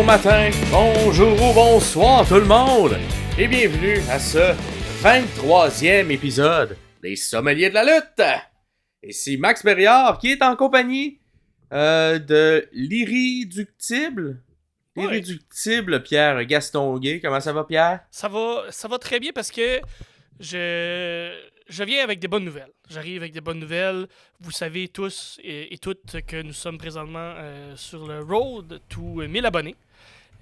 matin, bonjour ou bonsoir tout le monde, et bienvenue à ce 23e épisode des Sommeliers de la lutte. Ici Max Berriard qui est en compagnie de l'irréductible Pierre Gastonguay. Comment ça va, Pierre? Ça va très bien parce que je viens avec des bonnes nouvelles. J'arrive avec des bonnes nouvelles. Vous savez tous et toutes que nous sommes présentement sur le road to 1000 abonnés.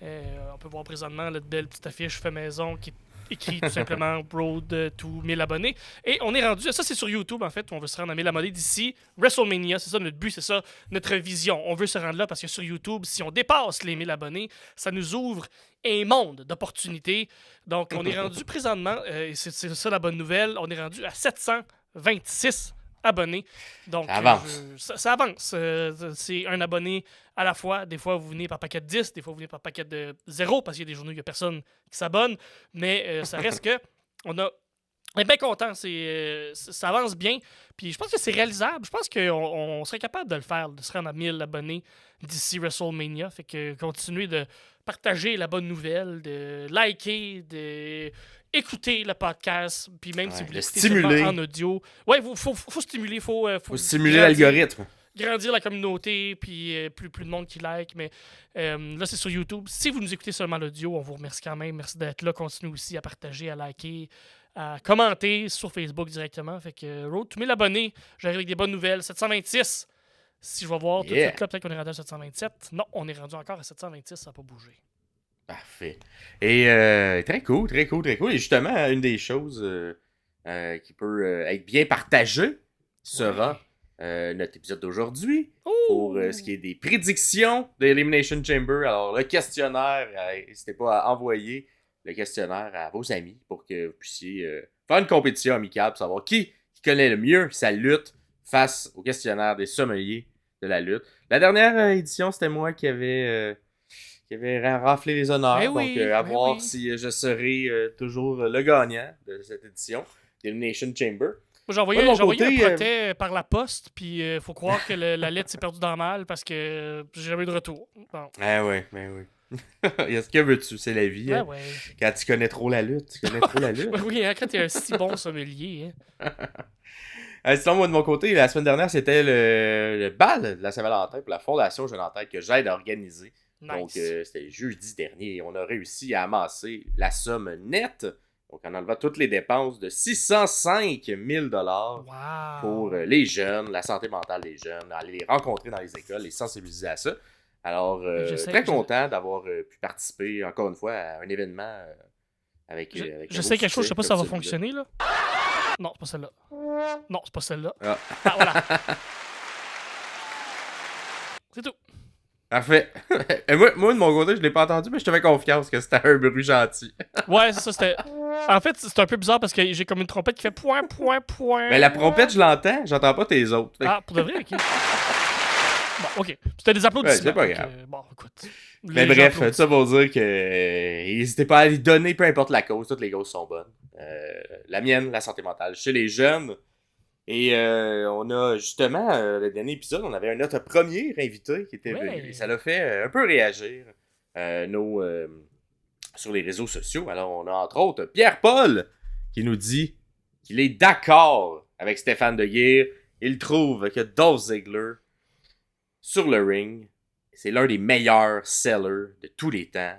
On peut voir présentement la belle petite affiche fait maison qui écrit tout simplement Road to 1000 abonnés. Et on est rendu, ça c'est sur YouTube en fait, on veut se rendre à 1000 abonnés d'ici WrestleMania. C'est ça notre but, c'est ça notre vision. On veut se rendre là parce que sur YouTube, si on dépasse les 1000 abonnés, ça nous ouvre un monde d'opportunités. Donc on est rendu présentement, et c'est ça la bonne nouvelle, on est rendu à 726 abonnés. Donc, ça avance. C'est un abonné à la fois. Des fois, vous venez par paquet de 10, des fois, vous venez par paquet de 0, parce qu'il y a des journées où il n'y a personne qui s'abonne. Mais ça reste que on est bien content. Ça avance bien. Puis je pense que c'est réalisable. Je pense qu'on serait capable de le faire, de se rendre à 1000 abonnés d'ici WrestleMania. Fait que continuez de partager la bonne nouvelle, de liker, de écouter le podcast, puis même si vous l'écoutez seulement en audio. Ouais, faut stimuler, faut stimuler l'algorithme. Grandir la communauté, puis plus de monde qui like. Mais là, c'est sur YouTube. Si vous nous écoutez seulement l'audio, on vous remercie quand même. Merci d'être là. Continuez aussi à partager, à liker, à commenter sur Facebook directement. Fait que Road to 1000 abonnés, j'arrive avec des bonnes nouvelles. 726. Si je vais voir tout le club, peut-être qu'on est rendu à 727. Non, on est rendu encore à 726, ça n'a pas bougé. Parfait. Et très cool. Et justement, une des choses qui peut être bien partagée sera notre épisode d'aujourd'hui pour ce qui est des prédictions de Elimination Chamber. Alors, le questionnaire, n'hésitez pas à envoyer le questionnaire à vos amis pour que vous puissiez faire une compétition amicale pour savoir qui connaît le mieux sa lutte face au questionnaire des sommeliers de la lutte. La dernière édition, c'était moi qui avait raflé les honneurs. Donc, à voir si je serai toujours le gagnant de cette édition d'Elimination Chamber. J'ai envoyé un protège par la poste, puis il faut croire que la lettre s'est perdue dans le mal parce que j'ai jamais eu de retour. Bon. Ah oui. Est-ce que veux-tu? C'est la vie. Hein? Quand tu connais trop la lutte, Oui, quand tu es un si bon sommelier. Sinon, moi, de mon côté, la semaine dernière, c'était le bal de la Saint-Valentin pour la Fondation Jeune en Tête que j'aide à organiser. Nice. Donc, c'était jeudi dernier. On a réussi à amasser la somme nette. Donc, en enlevant toutes les dépenses de 605 000 $ pour les jeunes, la santé mentale des jeunes, aller les rencontrer dans les écoles, les sensibiliser à ça. Alors, très content d'avoir pu participer, encore une fois, à un événement avec je sais quelque chose, je sais pas si ça va fonctionner, là. Non, c'est pas celle-là. Non, c'est pas celle-là. Ah, voilà. C'est tout. Parfait. moi, de mon côté, je l'ai pas entendu, mais je te fais confiance que c'était un bruit gentil. Ouais, c'est ça, c'était... En fait, c'est un peu bizarre parce que j'ai comme une trompette qui fait point. Mais la trompette, je l'entends, j'entends pas tes autres. Ah, pour de vrai, ok. Bon, ok. C'était des applaudissements. Ouais, c'est pas grave. Bon, écoute. Mais bref, ça pour dire que n'hésitez pas à les donner, peu importe la cause, toutes les causes sont bonnes. La mienne, la santé mentale, chez les jeunes. Et on a justement, le dernier épisode, on avait notre premier invité qui était venu. Et ça l'a fait un peu réagir sur les réseaux sociaux. Alors, on a entre autres Pierre-Paul qui nous dit qu'il est d'accord avec Stéphane De Geer. Il trouve que Dolph Ziggler, sur le ring, c'est l'un des meilleurs sellers de tous les temps.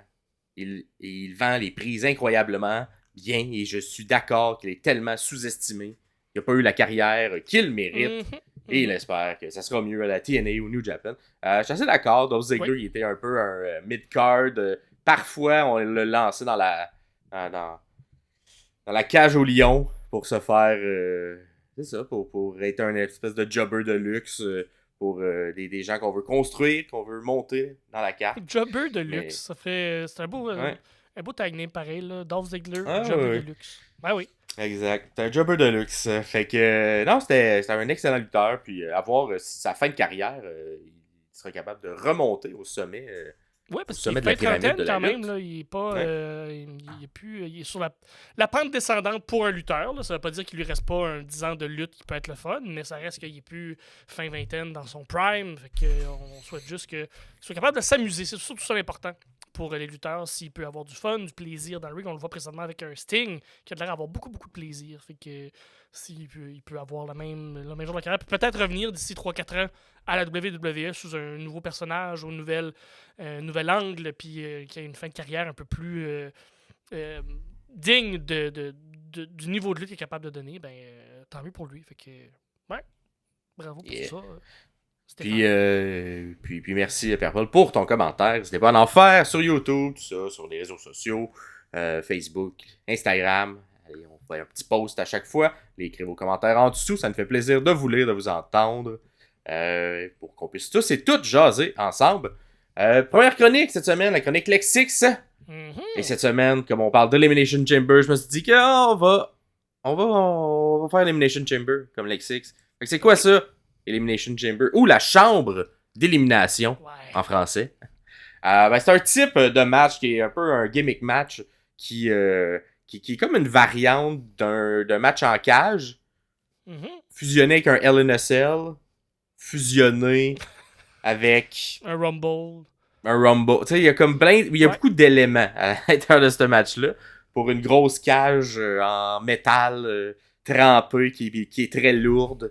Il vend les prises incroyablement bien et je suis d'accord qu'il est tellement sous-estimé. Il n'a pas eu la carrière qu'il mérite. Et il espère que ça sera mieux à la TNA ou New Japan. Je suis assez d'accord. Dolph Ziggler, il était un peu un mid-card. Parfois, on l'a lancé dans la cage au lion pour se faire... c'est ça, pour être un espèce de jobber de luxe pour des gens qu'on veut construire, qu'on veut monter dans la carte. Jobber de luxe, c'est un beau tag name pareil, là. Dolph Ziggler, jobber de luxe. Ben oui. Exact. C'est un jobber de luxe. Fait que, non, c'était un excellent lutteur. Puis, à voir si sa fin de carrière, il sera capable de remonter au sommet. Ouais, parce qu'il fait trentaine quand même. Là, il est pas. Il est sur la pente descendante pour un lutteur. Là. Ça veut pas dire qu'il lui reste pas 10 ans de lutte qui peut être le fun, mais ça reste qu'il est plus fin vingtaine dans son prime. Fait que, on souhaite juste qu'il soit capable de s'amuser. C'est surtout ça l'important. pour les lutteurs s'il peut avoir du fun, du plaisir dans le ring. On le voit présentement avec un Sting qui a l'air d'avoir beaucoup, beaucoup de plaisir. Fait que s'il peut, il peut avoir le même genre de carrière, puis peut-être revenir d'ici 3-4 ans à la WWE sous un nouveau personnage, au nouvel angle, puis qui a une fin de carrière un peu plus digne du niveau de lutte qu'il est capable de donner, tant mieux pour lui. Fait que, ouais, bravo pour tout ça. Puis merci Pierre-Paul pour ton commentaire. N'hésitez pas à en faire sur YouTube, tout ça, sur les réseaux sociaux, Facebook, Instagram. Allez, on fait un petit post à chaque fois. Écrivez vos commentaires en dessous. Ça me fait plaisir de vous lire, de vous entendre. Pour qu'on puisse tous et toutes jaser ensemble. Première chronique cette semaine, la chronique Lexix. Et cette semaine, comme on parle d'Elimination Chamber, je me suis dit qu'on va faire Elimination Chamber comme Lexix. Fait que c'est quoi ça? Elimination Chamber, ou la chambre d'élimination en français. C'est un type de match qui est un peu un gimmick match qui est comme une variante d'un match en cage, fusionné avec un Hell in a Cell, fusionné avec un Rumble. Tu sais, il y a comme il y a beaucoup d'éléments à l'intérieur de ce match-là pour une grosse cage en métal trempé qui est très lourde.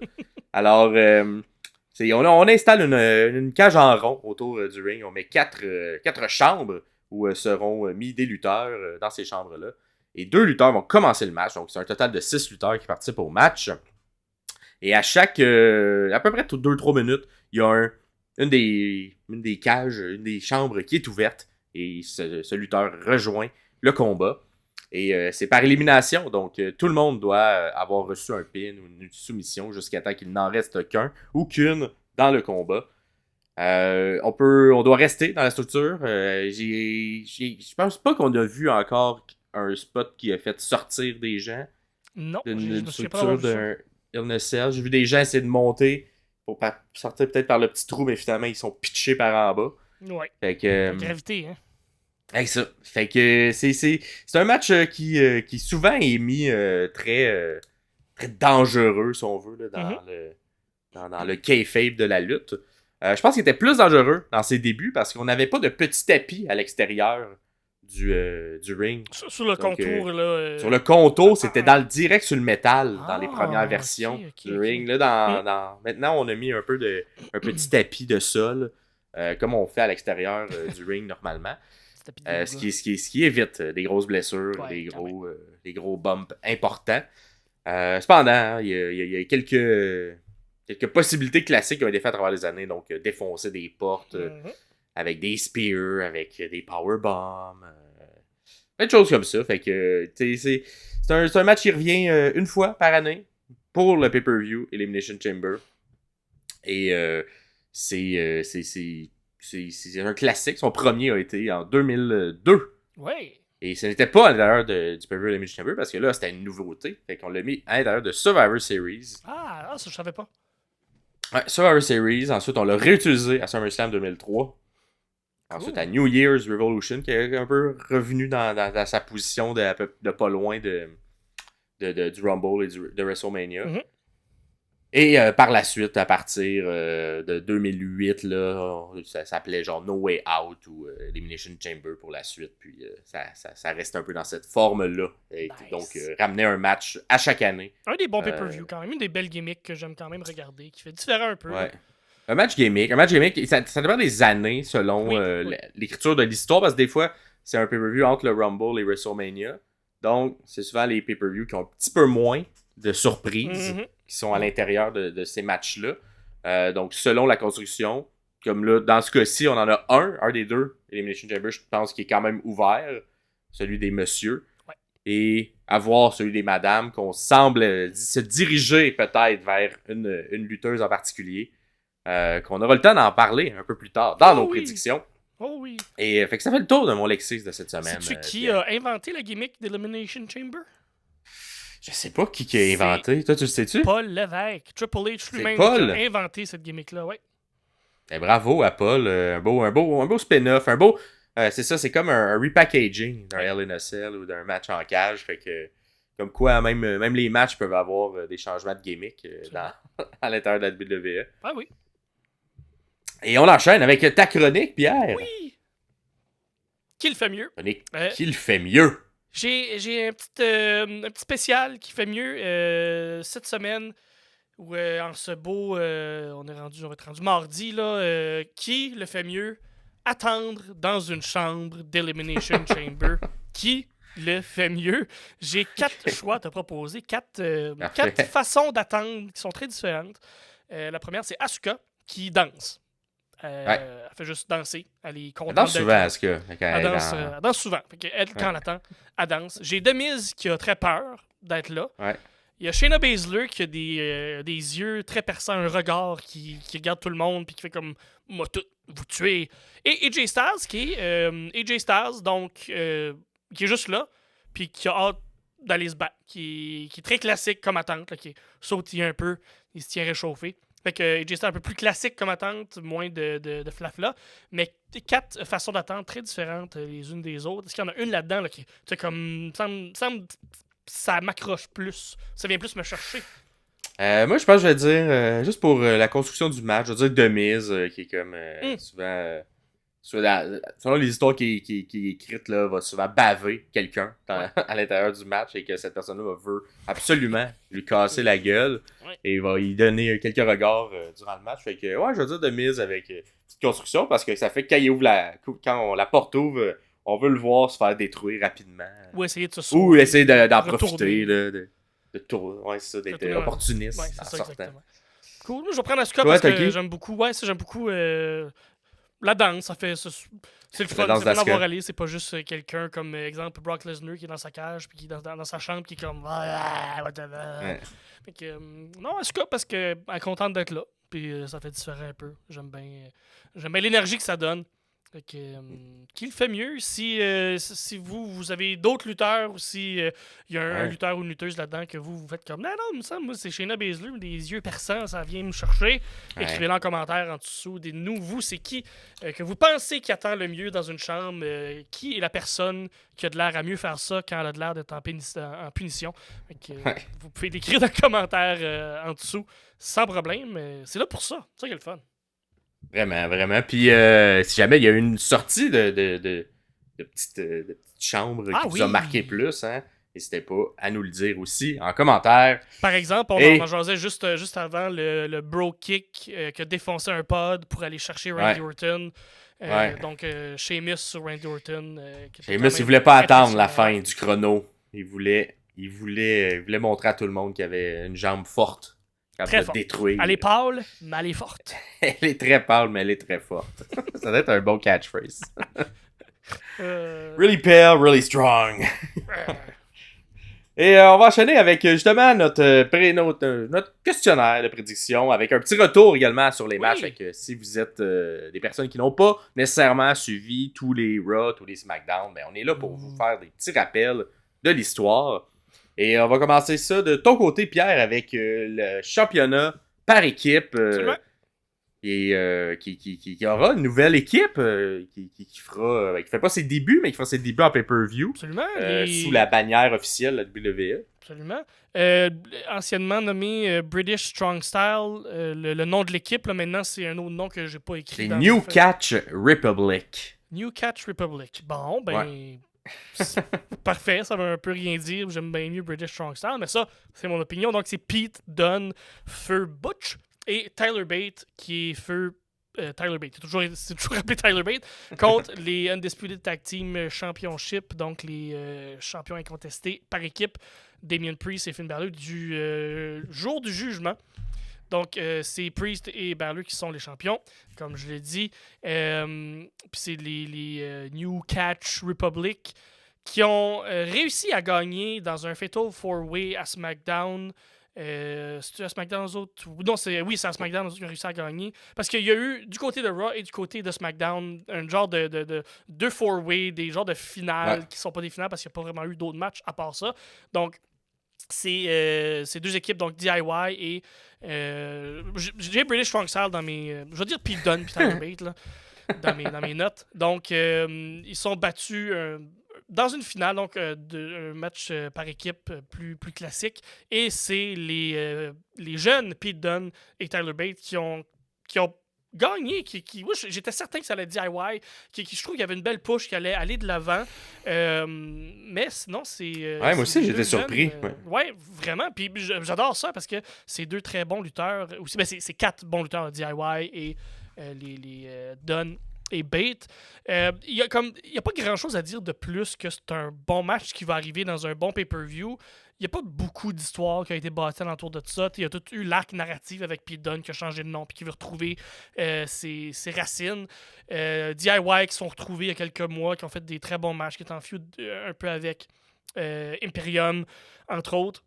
Alors, on installe une cage en rond autour du ring. On met quatre chambres où seront mis des lutteurs dans ces chambres-là. Et 2 lutteurs vont commencer le match. Donc, c'est un total de 6 lutteurs qui participent au match. Et à peu près 2-3 minutes, il y a une des cages, une des chambres qui est ouverte. Et ce lutteur rejoint le combat. Et c'est par élimination, donc tout le monde doit avoir reçu un pin ou une soumission jusqu'à temps qu'il n'en reste qu'un ou qu'une dans le combat. On doit rester dans la structure. Je pense pas qu'on a vu encore un spot qui a fait sortir des gens d'une structure d'un Illness. J'ai vu des gens essayer de monter pour sortir peut-être par le petit trou, mais finalement ils sont pitchés par en bas. Ouais. Fait que, la gravité, hein. Avec ça. Fait que c'est un match qui souvent est mis très dangereux, si on veut, là, dans le kayfabe de la lutte. Je pense qu'il était plus dangereux dans ses débuts parce qu'on n'avait pas de petit tapis à l'extérieur du ring. Sur le contour, là. Sur le contour, c'était direct sur le métal dans les premières versions du ring. Là, maintenant, on a mis un petit tapis de sol, comme on fait à l'extérieur du ring normalement. Ce qui évite des grosses blessures, des gros bumps importants. Cependant, hein, il y a quelques possibilités classiques qui ont été faites à travers les années. Donc, défoncer des portes avec des spears, avec des powerbombs. Plein de choses comme ça. Fait que c'est un match qui revient une fois par année pour le pay-per-view Elimination Chamber. Et c'est un classique. Son premier a été en 2002. Ouais. Et ce n'était pas à l'intérieur du pay-per-view Elimination Chamber parce que là, c'était une nouveauté. Fait qu'on l'a mis à l'intérieur de Survivor Series. Ah, ça, je savais pas. Ouais, Survivor Series. Ensuite, on l'a réutilisé à SummerSlam 2003. Ensuite, à New Year's Revolution, qui est un peu revenu dans sa position de pas loin du Rumble et de WrestleMania. Et par la suite, à partir de 2008, là, ça s'appelait genre No Way Out ou Elimination Chamber pour la suite. Puis ça reste un peu dans cette forme-là. Et nice. Donc, ramener un match à chaque année. Un des bons pay-per-view quand même. Une des belles gimmicks que j'aime quand même regarder, qui fait différent un peu. Ouais. Un match gimmick, ça dépend des années selon l'écriture de l'histoire. Parce que des fois, c'est un pay-per-view entre le Rumble et WrestleMania. Donc, c'est souvent les pay-per-views qui ont un petit peu moins de surprises qui sont à l'intérieur de ces matchs-là. Donc, selon la construction, comme là, dans ce cas-ci, on en a un des deux Elimination Chamber, je pense, qui est quand même ouvert, celui des messieurs. Ouais. Et avoir celui des madames, qu'on semble se diriger peut-être vers une lutteuse en particulier, qu'on aura le temps d'en parler un peu plus tard dans nos prédictions. Oh oui. Et fait que ça fait le tour de mon Lexix de cette semaine. Sais-tu qui a inventé la gimmick d'Elimination Chamber? Je sais pas qui a inventé. Toi, tu le sais-tu? Paul Lévesque. Triple H lui-même qui a inventé cette gimmick-là, ouais. Et bravo à Paul. Un beau spin-off. C'est ça, c'est comme un repackaging d'un Hell in a Cell ou d'un match en cage. Fait que, comme quoi, même les matchs peuvent avoir des changements de gimmick à l'intérieur de la WWE. Ah oui. Et on enchaîne avec ta chronique, Pierre. Oui. qui le fait mieux. Qui le fait mieux? J'ai un petit spécial qui fait mieux cette semaine. Où en ce beau, on va être rendu mardi, là, qui le fait mieux? Attendre dans une chambre d'Elimination Chamber. Qui le fait mieux? J'ai 4 choix à te proposer, 4 façons d'attendre qui sont très différentes. La première, c'est Asuka qui danse. Elle fait juste danser. Elle est contente. Elle danse souvent, Asuka. Elle danse souvent. Elle, quand elle attend, elle danse. J'ai Demise qui a très peur d'être là. Ouais. Il y a Shayna Baszler qui a des yeux très perçants, un regard qui regarde tout le monde puis qui fait comme « moi tout vous tuer ». Et AJ Styles qui est donc qui est juste là puis qui a hâte d'aller se battre, qui est très classique comme attente, là, qui est sautillé un peu, il se tient réchauffé. Fait que AJ Styles un peu plus classique comme attente, moins de flafla, mais 4 façons d'attente très différentes les unes des autres. Est-ce qu'il y en a une là-dedans là, qui, tu sais, comme semble ça m'accroche plus. Ça vient plus me chercher. Moi, je pense que je vais dire, juste pour la construction du match, je vais dire Demise, qui est comme souvent, selon les histoires qui est écrite, là, va souvent baver quelqu'un à l'intérieur du match et que cette personne-là veut absolument lui casser la gueule et va y donner quelques regards durant le match. Fait que, ouais, je vais dire Demise avec petite construction parce que ça fait que quand la porte ouvre, on veut le voir se faire détruire rapidement. Ou essayer de se sauver. Ou essayer d'en profiter, là, de tourner. Ouais, c'est ça, d'être opportuniste en sortant. Exactement. Cool. Moi, je vais prendre Asuka parce que j'aime beaucoup. Ouais, j'aime beaucoup la danse. C'est le fun. C'est fun d'avoir aller. C'est pas juste quelqu'un comme, exemple, Brock Lesnar qui est dans sa cage puis qui est dans sa chambre qui est comme. Fait que, non, Asuka parce qu'elle est contente d'être là. Puis ça fait différent un peu. J'aime bien l'énergie que ça donne. Fait que, qui le fait mieux? Si vous avez d'autres lutteurs ou si y a un lutteur ou une lutteuse là-dedans que vous faites comme non, il me semble, moi c'est Shayna Baszler, des yeux perçants, ça vient me chercher. Écrivez-le en commentaire en dessous. Dites-nous, vous, c'est qui que vous pensez qui attend le mieux dans une chambre? Qui est la personne qui a de l'air à mieux faire ça quand elle a de l'air d'être en punition? Fait que, vous pouvez l'écrire dans les commentaires en dessous sans problème. C'est là pour ça. C'est ça qui est le fun. Vraiment, vraiment. Puis si jamais il y a une sortie de petite chambre qui vous a marqué plus, hein, n'hésitez pas à nous le dire aussi en commentaire. Par exemple, on en jasait juste avant le bro kick qui a défoncé un pod pour aller chercher Randy Orton. Donc, Sheamus sur Randy Orton. Sheamus, il voulait pas attendre la fin du chrono. Il voulait montrer à tout le monde qu'il avait une jambe forte. Très forte. Détruire. Elle est pâle, mais elle est forte. Elle est très pâle, mais elle est très forte. Ça doit être un bon catchphrase. Really pale, really strong. Et on va enchaîner avec justement notre questionnaire de prédiction, avec un petit retour également sur les matchs. Fait que si vous êtes des personnes qui n'ont pas nécessairement suivi tous les Raw, tous les SmackDown, ben on est là pour vous faire des petits rappels de l'histoire. Et on va commencer ça de ton côté, Pierre, avec le championnat par équipe. Qui aura une nouvelle équipe qui fait pas ses débuts, mais qui fera ses débuts en pay-per-view. Absolument. Sous la bannière officielle de la WWE. Absolument. Anciennement nommé British Strong Style, le nom de l'équipe, là, maintenant, c'est un autre nom que j'ai pas écrit. C'est New Catch Republic. New Catch Republic. Bon, ben... Parfait, ça veut un peu rien dire. J'aime bien mieux British Strong Style, mais ça, c'est mon opinion. Donc, c'est Pete Dunne, feu Butch, et Tyler Bate, qui est feu Tyler Bate. C'est toujours appelé Tyler Bate, contre les Undisputed Tag Team Championship, donc les champions incontestés par équipe, Damian Priest et Finn Balor, du jour du jugement. Donc, c'est Priest et Balor qui sont les champions, comme je l'ai dit. Puis c'est les New Catch Republic qui ont réussi à gagner dans un Fatal 4-Way à SmackDown. C'est-tu à SmackDown aux autres? Non, c'est à SmackDown qui ont réussi à gagner. Parce qu'il y a eu, du côté de Raw et du côté de SmackDown, un genre de 4-Way, des genres de finales qui sont pas des finales parce qu'il n'y a pas vraiment eu d'autres matchs à part ça. Donc, c'est deux équipes, donc DIY et j'ai British Strong Style dans mes... je vais dire Pete Dunne puis Tyler Bate là, dans mes notes. Donc, ils sont battus dans une finale, donc un match par équipe plus classique. Et c'est les jeunes Pete Dunne et Tyler Bate qui ont gagner. Moi, j'étais certain que ça allait DIY. Je trouve qu'il y avait une belle push qui allait aller de l'avant. Mais sinon, c'est. Ouais, moi aussi, des j'étais deux surpris. jeunes, ouais, vraiment. Puis j'adore ça parce que c'est 2 très bons lutteurs. Aussi, ben, c'est 4 bons lutteurs, DIY et les Dunn et Bate. Il y a pas grand chose à dire de plus que c'est un bon match qui va arriver dans un bon pay-per-view. Il n'y a pas beaucoup d'histoire qui a été bâtie alentour de ça. Il y a tout eu l'arc narratif avec Pete Dunne qui a changé de nom et qui veut retrouver ses racines. DIY qui sont retrouvés il y a quelques mois, qui ont fait des très bons matchs, qui est en feud un peu avec Imperium, entre autres.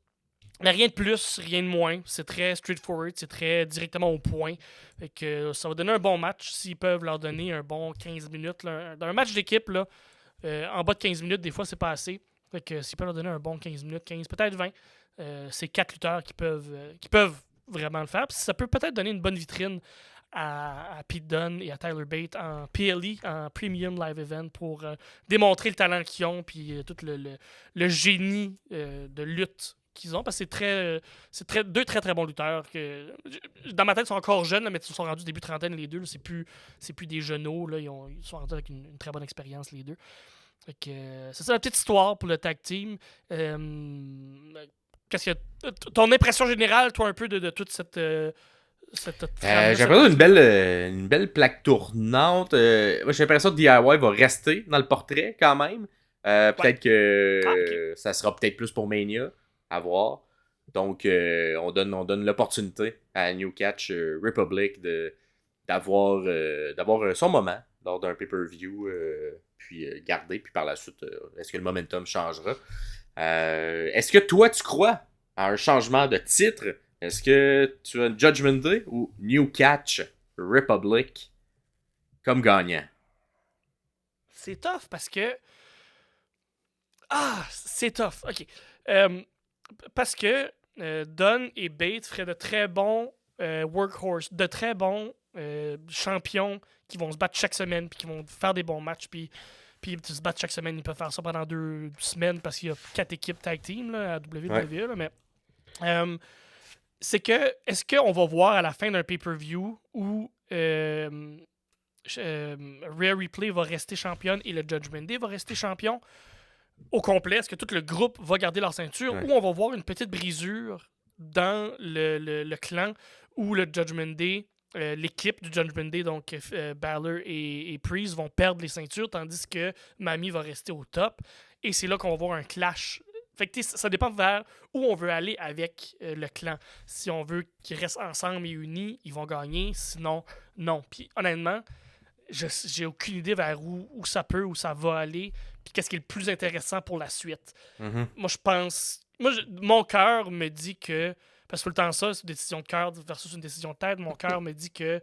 Mais rien de plus, rien de moins. C'est très straightforward, c'est très directement au point. Fait que ça va donner un bon match s'ils peuvent leur donner un bon 15 minutes. Là. Dans un match d'équipe, là, en bas de 15 minutes, des fois, c'est pas assez. Fait que s'ils peuvent leur donner un bon 15 minutes, 15, peut-être 20, c'est 4 lutteurs qui peuvent vraiment le faire. Puis ça peut peut-être donner une bonne vitrine à Pete Dunne et à Tyler Bate en PLE, en Premium Live Event, pour démontrer le talent qu'ils ont puis tout le génie de lutte qu'ils ont, parce que c'est 2 très très bons lutteurs dans ma tête ils sont encore jeunes là, mais ils sont rendus début trentaine les deux là, c'est plus des genoux là, ils sont rendus avec une très bonne expérience les deux. Fait que, c'est ça la petite histoire pour le tag team. Qu'est-ce que ton impression générale toi un peu de toute cette j'ai l'impression une belle plaque tournante. Moi, j'ai l'impression que DIY va rester dans le portrait quand même. Peut-être que okay. Ça sera peut-être plus pour Mania. À voir. Donc, on donne l'opportunité à New Catch Republic d'avoir son moment lors d'un pay-per-view, puis garder, puis par la suite, est-ce que le momentum changera? Est-ce que toi, tu crois à un changement de titre? Est-ce que tu as Judgment Day ou New Catch Republic comme gagnant? C'est tough parce que... c'est tough. OK. Parce que Dunn et Bate feraient de très bons workhorse, de très bons champions qui vont se battre chaque semaine puis qui vont faire des bons matchs puis se battre chaque semaine. Ils peuvent faire ça pendant 2 semaines parce qu'il y a 4 équipes tag team là, à WWE. Ouais. Là, mais c'est que est-ce qu'on va voir à la fin d'un pay-per-view où Rare Replay va rester championne et le Judgment Day va rester champion au complet? Est-ce que tout le groupe va garder leur ceinture ou on va voir une petite brisure dans le clan où le Judgment Day, l'équipe du Judgment Day, donc Balor et Priest vont perdre les ceintures tandis que Mami va rester au top et c'est là qu'on va voir un clash. Fait que ça dépend vers où on veut aller avec le clan. Si on veut qu'ils restent ensemble et unis, ils vont gagner. Sinon, non. Puis honnêtement, j'ai aucune idée vers où ça va aller, puis qu'est-ce qui est le plus intéressant pour la suite. Mm-hmm. Moi, je pense... mon cœur me dit que... Parce que tout le temps ça, c'est une décision de cœur versus une décision de tête. Mon cœur me dit que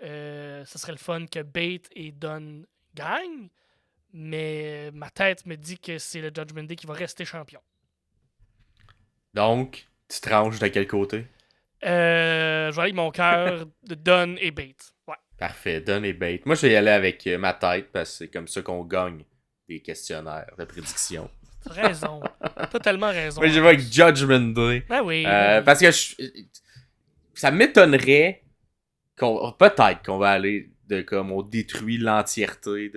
ça serait le fun que Bate et Dunn gagnent, mais ma tête me dit que c'est le Judgment Day qui va rester champion. Donc, tu tranches de quel côté? Je vais aller avec mon cœur de Dunn et Bate. Ouais. Parfait, Dunn et Bate. Moi, je vais y aller avec ma tête parce que c'est comme ça qu'on gagne des questionnaires de prédiction. T'as raison. T'as tellement raison. Moi, je vais avec Judgment Day. Ah oui. Parce que ça m'étonnerait peut-être qu'on va aller de comme on détruit l'entièreté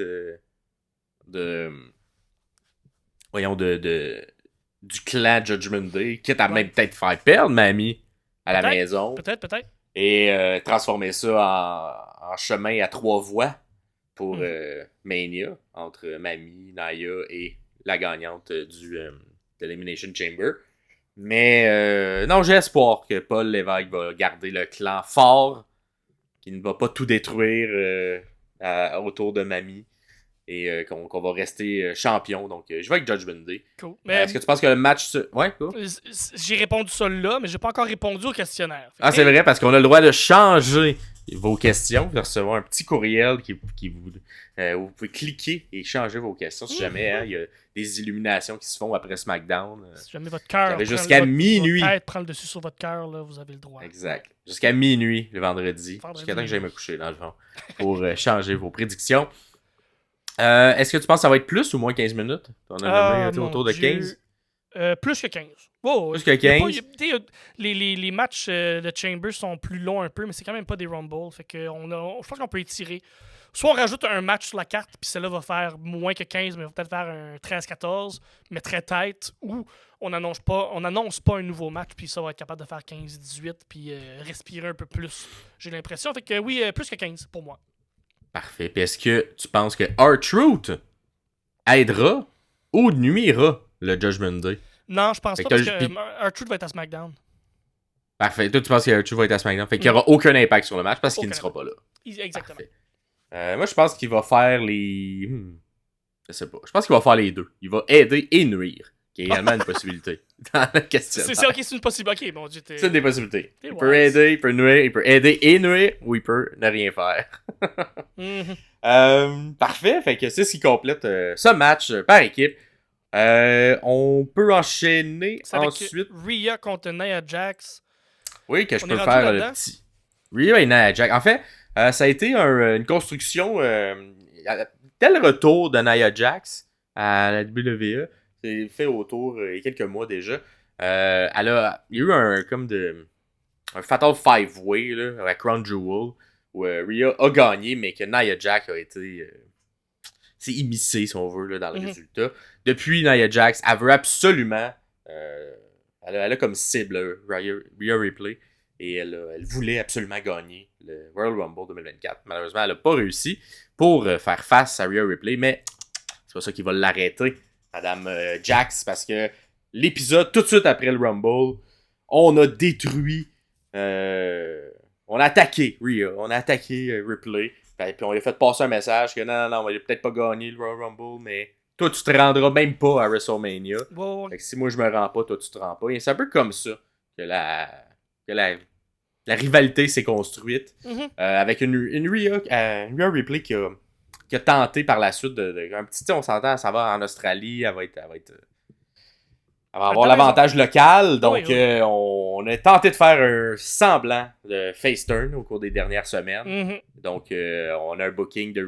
du clan Judgment Day, quitte à même peut-être faire perdre Mami à la maison. Peut-être. Et transformer ça en chemin à 3 voies pour Mania, entre Mami, Naya et la gagnante de l'Elimination Chamber. Mais non, j'ai espoir que Paul Lévesque va garder le clan fort, qu'il ne va pas tout détruire autour de Mami. Et qu'on va rester champion. Donc, je vais avec Judgment Day. Cool. Est-ce que tu penses que le match... Ouais, cool. J'ai répondu ça là, mais j'ai pas encore répondu au questionnaire. C'est vrai, parce qu'on a le droit de changer vos questions. Vous recevoir un petit courriel où vous pouvez cliquer et changer vos questions si jamais il y a des illuminations qui se font après SmackDown. Si jamais votre cœur jusqu'à minuit. Votre tête prend le dessus sur votre cœur, là, vous avez le droit. Exact. Jusqu'à minuit le vendredi. Jusqu'à temps que j'aille me coucher, dans le fond, pour changer vos prédictions. Est-ce que tu penses que ça va être plus ou moins 15 minutes? On a nommé autour de 15? Plus que 15. Oh, Plus que 15. Les matchs de Chambers sont plus longs un peu, mais c'est quand même pas des Rumble. Fait que je pense qu'on peut étirer. Soit on rajoute un match sur la carte, puis celle-là va faire moins que 15, mais va peut-être faire un 13-14, mais très tête, ou on n'annonce pas un nouveau match, puis ça va être capable de faire 15-18, puis respirer un peu plus. J'ai l'impression. Fait que oui, plus que 15 pour moi. Parfait. Puis est-ce que tu penses que R-Truth aidera ou nuira le Judgment Day? Non, je pense Fait pas, que parce que R-Truth va être à SmackDown. Parfait. Toi, tu penses que R-Truth va être à SmackDown? Fait qu'il n'y aura aucun impact sur le match parce qu'il ne sera pas là. Exactement. Moi, je pense qu'il va faire les... Je sais pas. Je pense qu'il va faire les deux. Il va aider et nuire, qui est également une possibilité dans la question. C'est une possibilité. Ok, bon Dieu, c'est des possibilités. Il wise. peut aider, il peut nuire, il peut aider et nuire, ou il peut ne rien faire. Parfait. Fait que c'est ce qui complète ce match par équipe. On peut enchaîner ensuite. Rhea contre Nia Jax. Oui, que je peux faire le petit. Rhea et Nia Jax. En fait, ça a été une construction. Tel retour de Nia Jax à la WWE. C'est fait autour il y a quelques mois déjà. Il y a eu un Fatal 5-Way là, à Crown Jewel où Rhea a gagné, mais que Nia Jax a été c'est immiscé, si on veut, là, dans le résultat. Depuis, Nia Jax, elle veut absolument... elle a comme cible Rhea Ripley. Et elle voulait absolument gagner le Royal Rumble 2024. Malheureusement, elle n'a pas réussi pour faire face à Rhea Ripley. Mais c'est pas ça qui va l'arrêter, Madame Jax. Parce que l'épisode, tout de suite après le Rumble, on a détruit... on a attaqué Rhea. On a attaqué Ripley. Puis on lui a fait passer un message que non, on va peut-être pas gagner le Royal Rumble, mais toi, tu te rendras même pas à WrestleMania. Wow. Fait que si moi, je me rends pas, toi, tu te rends pas. Et c'est un peu comme ça que la rivalité s'est construite. Avec une Rhea Ripley qui a tenté par la suite un petit, on s'entend, ça va en Australie, elle va avoir l'avantage local, donc on a tenté de faire un semblant de face turn au cours des dernières semaines. Donc on a un booking de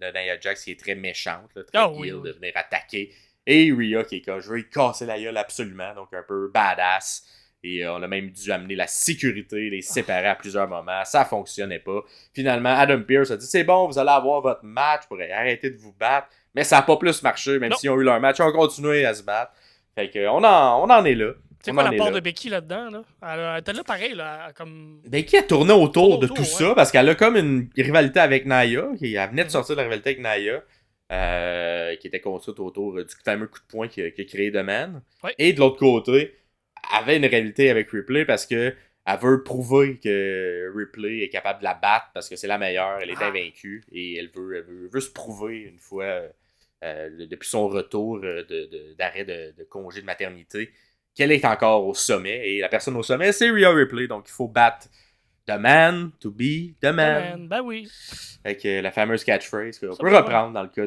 Nia Jax qui est très méchante, là, très de venir attaquer. Et Rhea qui est comme, je veux y casser la gueule absolument, donc un peu badass. Et on a même dû amener la sécurité, les séparer à plusieurs moments. Ça fonctionnait pas. Finalement, Adam Pearce a dit, c'est bon, vous allez avoir votre match pour arrêter de vous battre. Mais ça n'a pas plus marché, même s'ils ont eu leur match. Ils ont continué à se battre. Fait qu'on en est là. C'est quoi la part de Becky là-dedans? Là? Elle était là pareil. Là, comme... Becky a tourné autour de tout ça parce qu'elle a comme une rivalité avec Nia. Elle venait de sortir de la rivalité avec Nia. Qui était construite autour du fameux coup de poing qui a créé The Man. Et de l'autre côté, elle avait une rivalité avec Ripley parce que elle veut prouver que Ripley est capable de la battre parce que c'est la meilleure. Elle est invaincue. Et elle veut se prouver une fois... depuis son retour d'arrêt de congé de maternité, qu'elle est encore au sommet. Et la personne au sommet, c'est Rhea Ripley. Donc, il faut battre The Man to be the man. Ben oui. Avec la fameuse catchphrase qu'on peut reprendre dans le cas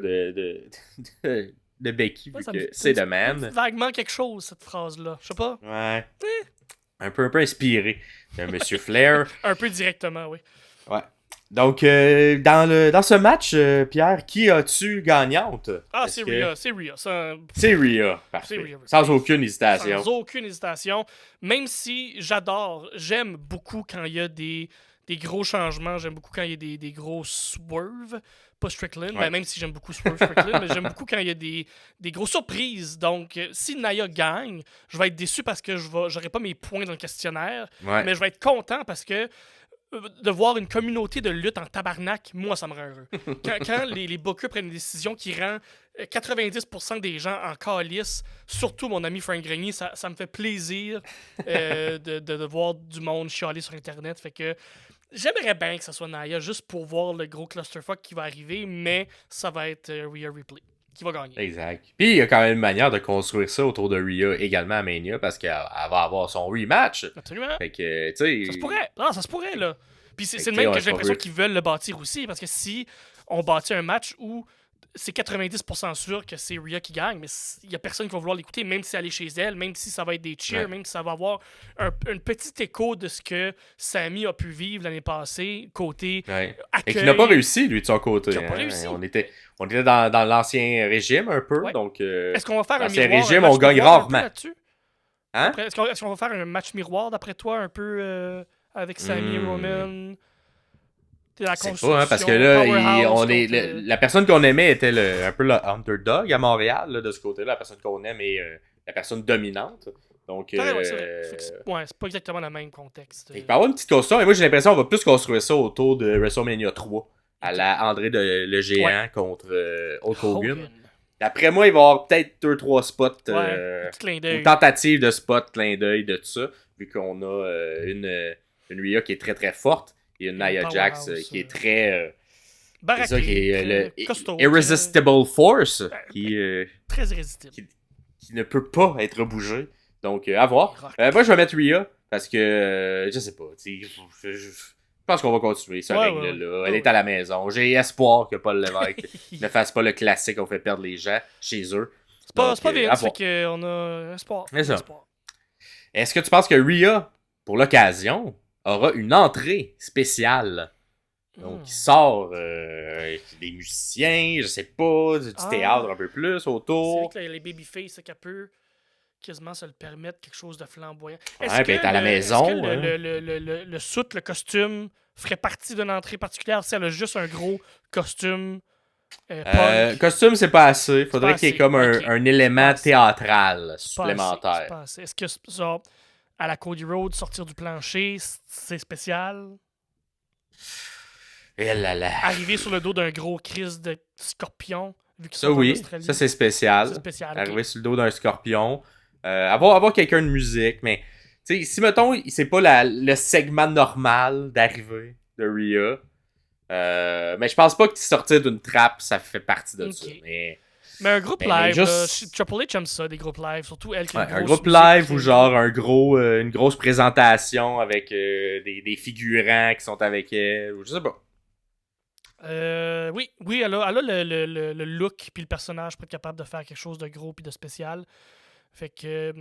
de Becky, vu que c'est The Man. Vaguement quelque chose, cette phrase-là. Je sais pas. Ouais. Un peu inspiré de Monsieur Flair. Un peu directement, oui. Ouais. Donc, dans ce match, Pierre, qui as-tu gagnante? C'est Rhea. C'est Rhea. C'est Rhea. Parfait. Sans aucune hésitation. Sans aucune hésitation. Même si j'aime beaucoup quand il y a des gros changements. J'aime beaucoup quand il y a des gros swerves. Pas Strickland, même si j'aime beaucoup Swerve Strickland, mais j'aime beaucoup quand il y a des grosses surprises. Donc, si Nia gagne, je vais être déçu parce que j'aurai pas mes points dans le questionnaire. Mais je vais être content parce que de voir une communauté de lutte en tabarnak, moi, ça me rend heureux. Quand les bookers prennent une décision qui rend 90% des gens en calice, surtout mon ami Frank Grenier, ça me fait plaisir de voir du monde chialer sur Internet. Fait que j'aimerais bien que ça soit Nia, juste pour voir le gros clusterfuck qui va arriver, mais ça va être Rhea Ripley qui va gagner. Exact. Puis il y a quand même une manière de construire ça autour de Rhea également à Mania parce qu'elle va avoir son rematch. Absolument. Fait que, tu sais... Ça se pourrait. Non, ça se pourrait, là. Puis c'est le même que j'ai l'impression qu'ils veulent le bâtir aussi, parce que si on bâtit un match où c'est 90% sûr que c'est Rhea qui gagne, mais il y a personne qui va vouloir l'écouter, même si elle est chez elle, même si ça va être des cheers, même si ça va avoir un petit écho de ce que Sami a pu vivre l'année passée, côté accueil. Et qui n'a pas réussi, lui, de son côté. Qui n'a pas réussi. On était dans l'ancien régime un peu, donc est-ce qu'on va faire l'ancien régime, on gagne rarement. Hein? Est-ce qu'on va faire un match miroir, d'après toi, un peu avec Sami et Roman? C'est pas, parce que là, la personne qu'on aimait était un peu le underdog à Montréal, là, de ce côté-là. La personne qu'on aime est la personne dominante. Donc, c'est pas exactement le même contexte. Il peut y avoir une petite construction, et moi j'ai l'impression qu'on va plus construire ça autour de WrestleMania 3, à la André le Géant contre Hulk Hogan. D'après moi, il va y avoir peut-être 2-3 spots, une tentative de spot, clin d'œil de tout ça, vu qu'on a une Rhea qui est très très forte. Il y a une Nia Jax qui est très... c'est ça, qui est le Irresistible Force, très irrésistible. Qui ne peut pas être bougé. Donc, à voir. Moi, je vais mettre Rhea, parce que, je sais pas, je pense qu'on va continuer ce règne-là. Elle est à la maison. J'ai espoir que Paul Lévesque ne fasse pas le classique qu'on fait perdre les gens chez eux. C'est pas vite, fait qu'on a espoir. Est-ce que tu penses que Rhea, pour l'occasion, aura une entrée spéciale? Donc, il sort des musiciens, je sais pas, du théâtre un peu plus autour. C'est vrai que les babyface, qu'elle peut quasiment se le permettre, quelque chose de flamboyant. Est-ce à la maison. Le soute, le costume, ferait partie d'une entrée particulière si elle a juste un gros costume costume, c'est pas assez. Faudrait qu'il y ait comme un élément théâtral supplémentaire. Est-ce que, genre, à la Cody Rhodes, sortir du plancher, c'est spécial? Et là là. Arriver sur le dos d'un gros crise de scorpion. Vu Ça, oui. Ça, c'est spécial. Arriver sur le dos d'un scorpion. Avoir quelqu'un de musique. Mais, tu sais, si, mettons, c'est pas le segment normal d'arrivée de Rhea. Mais je pense pas que sortir d'une trappe, ça fait partie de ça. Mais un groupe live, Triple H aime ça, des groupes live, surtout elle qui a un groupe live ou genre une grosse présentation avec des figurants qui sont avec elle, ou je sais pas. Oui, elle a le look puis le personnage pour être capable de faire quelque chose de gros puis de spécial. Fait que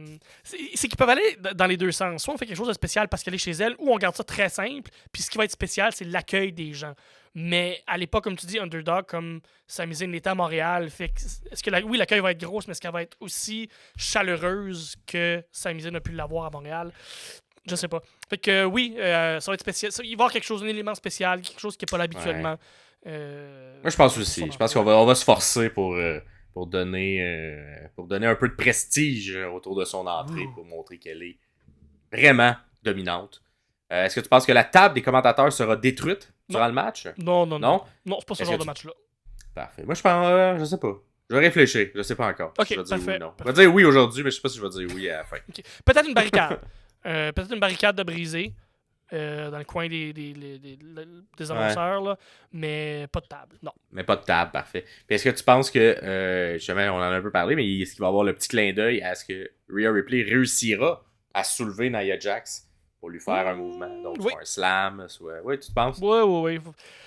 c'est qu'ils peuvent aller dans les deux sens. Soit on fait quelque chose de spécial parce qu'elle est chez elle, ou on garde ça très simple. Puis ce qui va être spécial, c'est l'accueil des gens. Mais à l'époque, comme tu dis, underdog, comme Sami Zayn l'était à Montréal, fait que est-ce que oui, l'accueil va être grosse, mais est-ce qu'elle va être aussi chaleureuse que Sami Zayn a pu l'avoir à Montréal? Je sais pas. Fait que oui, ça va être spécial. Il va y avoir quelque chose, un élément spécial, quelque chose qui n'est pas là habituellement. Moi, je pense aussi. Je pense qu'on va se forcer pour donner un peu de prestige autour de son entrée, pour montrer qu'elle est vraiment dominante. Est-ce que tu penses que la table des commentateurs sera détruite durant le match? Non, c'est pas ce genre de match-là. Parfait. Moi, je pense, je sais pas. Je vais réfléchir, je sais pas encore. Ok, je vais dire parfait. oui ou non. Je vais dire oui aujourd'hui, mais je sais pas si je vais dire oui à la fin. Okay. Peut-être une barricade. Peut-être une barricade de brisée. Dans le coin des annonceurs, là, mais pas de table, non. Mais pas de table, parfait. Puis est-ce que tu penses que, justement, on en a un peu parlé, mais est-ce qu'il va y avoir le petit clin d'œil à ce que Rhea Ripley réussira à soulever Nia Jax pour lui faire un mouvement, donc soit un slam, soit... Oui, tu te penses? Oui.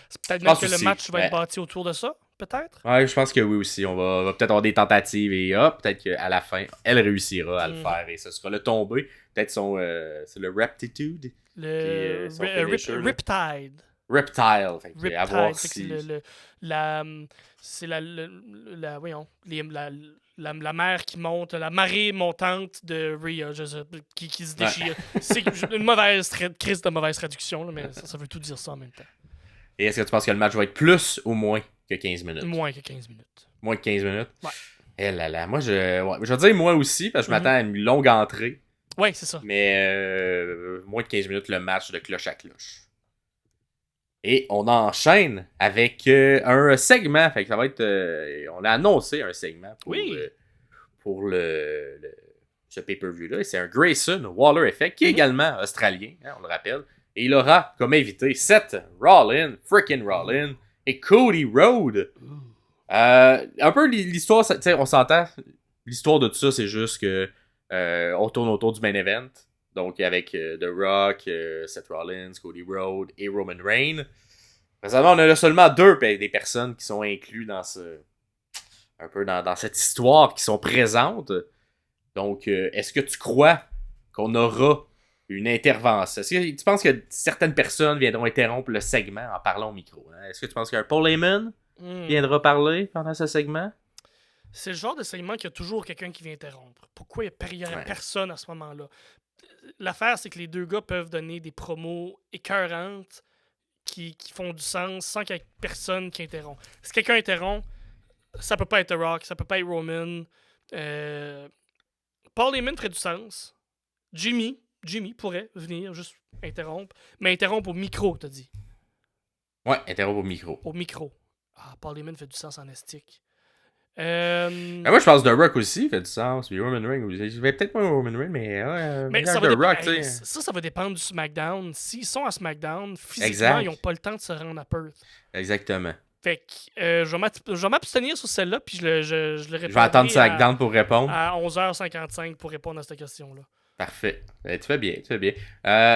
C'est peut-être même que le match va être bâti autour de ça, peut-être? Ouais, je pense que oui aussi. On va peut-être avoir des tentatives et peut-être qu'à la fin, elle réussira à le faire et ce sera le tombé. Peut-être c'est le Reptitude. Le Riptide. Reptile. Fait à voir si... C'est la mer qui monte, la marée montante de Rhea, qui se déchire. C'est une crise de mauvaise traduction, là, mais ça veut tout dire ça en même temps. Et est-ce que tu penses que le match va être plus ou moins que 15 minutes? Moins que 15 minutes. Moins que 15 minutes? Ouais. Eh là là, moi je vais dire moi aussi, parce que je m'attends à une longue entrée. Ouais, c'est ça. Mais moins de 15 minutes le match de cloche à cloche. Et on enchaîne avec un segment. Fait que ça va être. On a annoncé un segment pour ce pay-per-view-là. C'est un Grayson Waller Effect, qui est également australien, hein, on le rappelle. Et il aura comme invité Seth Rollins, freaking Rollins, et Cody Rhodes. Un peu l'histoire, on s'entend. L'histoire de tout ça, c'est juste que on tourne autour du main event. Donc avec The Rock, Seth Rollins, Cody Rhodes et Roman Reigns. Récemment, on a là seulement deux des personnes qui sont inclus dans ce un peu dans cette histoire qui sont présentes. Donc, est-ce que tu crois qu'on aura une intervention? Est-ce que tu penses que certaines personnes viendront interrompre le segment en parlant au micro? Hein? Est-ce que tu penses qu'un Paul Heyman viendra parler pendant ce segment? C'est le genre de segment qu'il y a toujours quelqu'un qui vient interrompre. Pourquoi il n'y aurait personne à ce moment-là? L'affaire, c'est que les deux gars peuvent donner des promos écœurantes qui font du sens sans qu'il y ait personne qui interrompt. Si quelqu'un interrompt, ça peut pas être The Rock, ça peut pas être Roman. Paul Heyman ferait du sens. Jimmy pourrait venir juste interrompre. Mais interrompre au micro, t'as dit. Ouais, interrompre au micro. Au micro. Ah, Paul Heyman fait du sens en estique. Moi, je pense que The Rock aussi fait du sens. Puis Roman Reigns aussi. Je vais peut-être pas Roman Reigns, mais ça, The Rock, tu sais. Ça va dépendre du SmackDown. S'ils sont à SmackDown, physiquement, exact. Ils n'ont pas le temps de se rendre à Perth. Exactement. Fait que je vais m'abstenir sur celle-là, puis je le répondrai. Je vais attendre SmackDown pour répondre. À 11h55 pour répondre à cette question-là. Parfait. Tu fais bien, tu fais bien.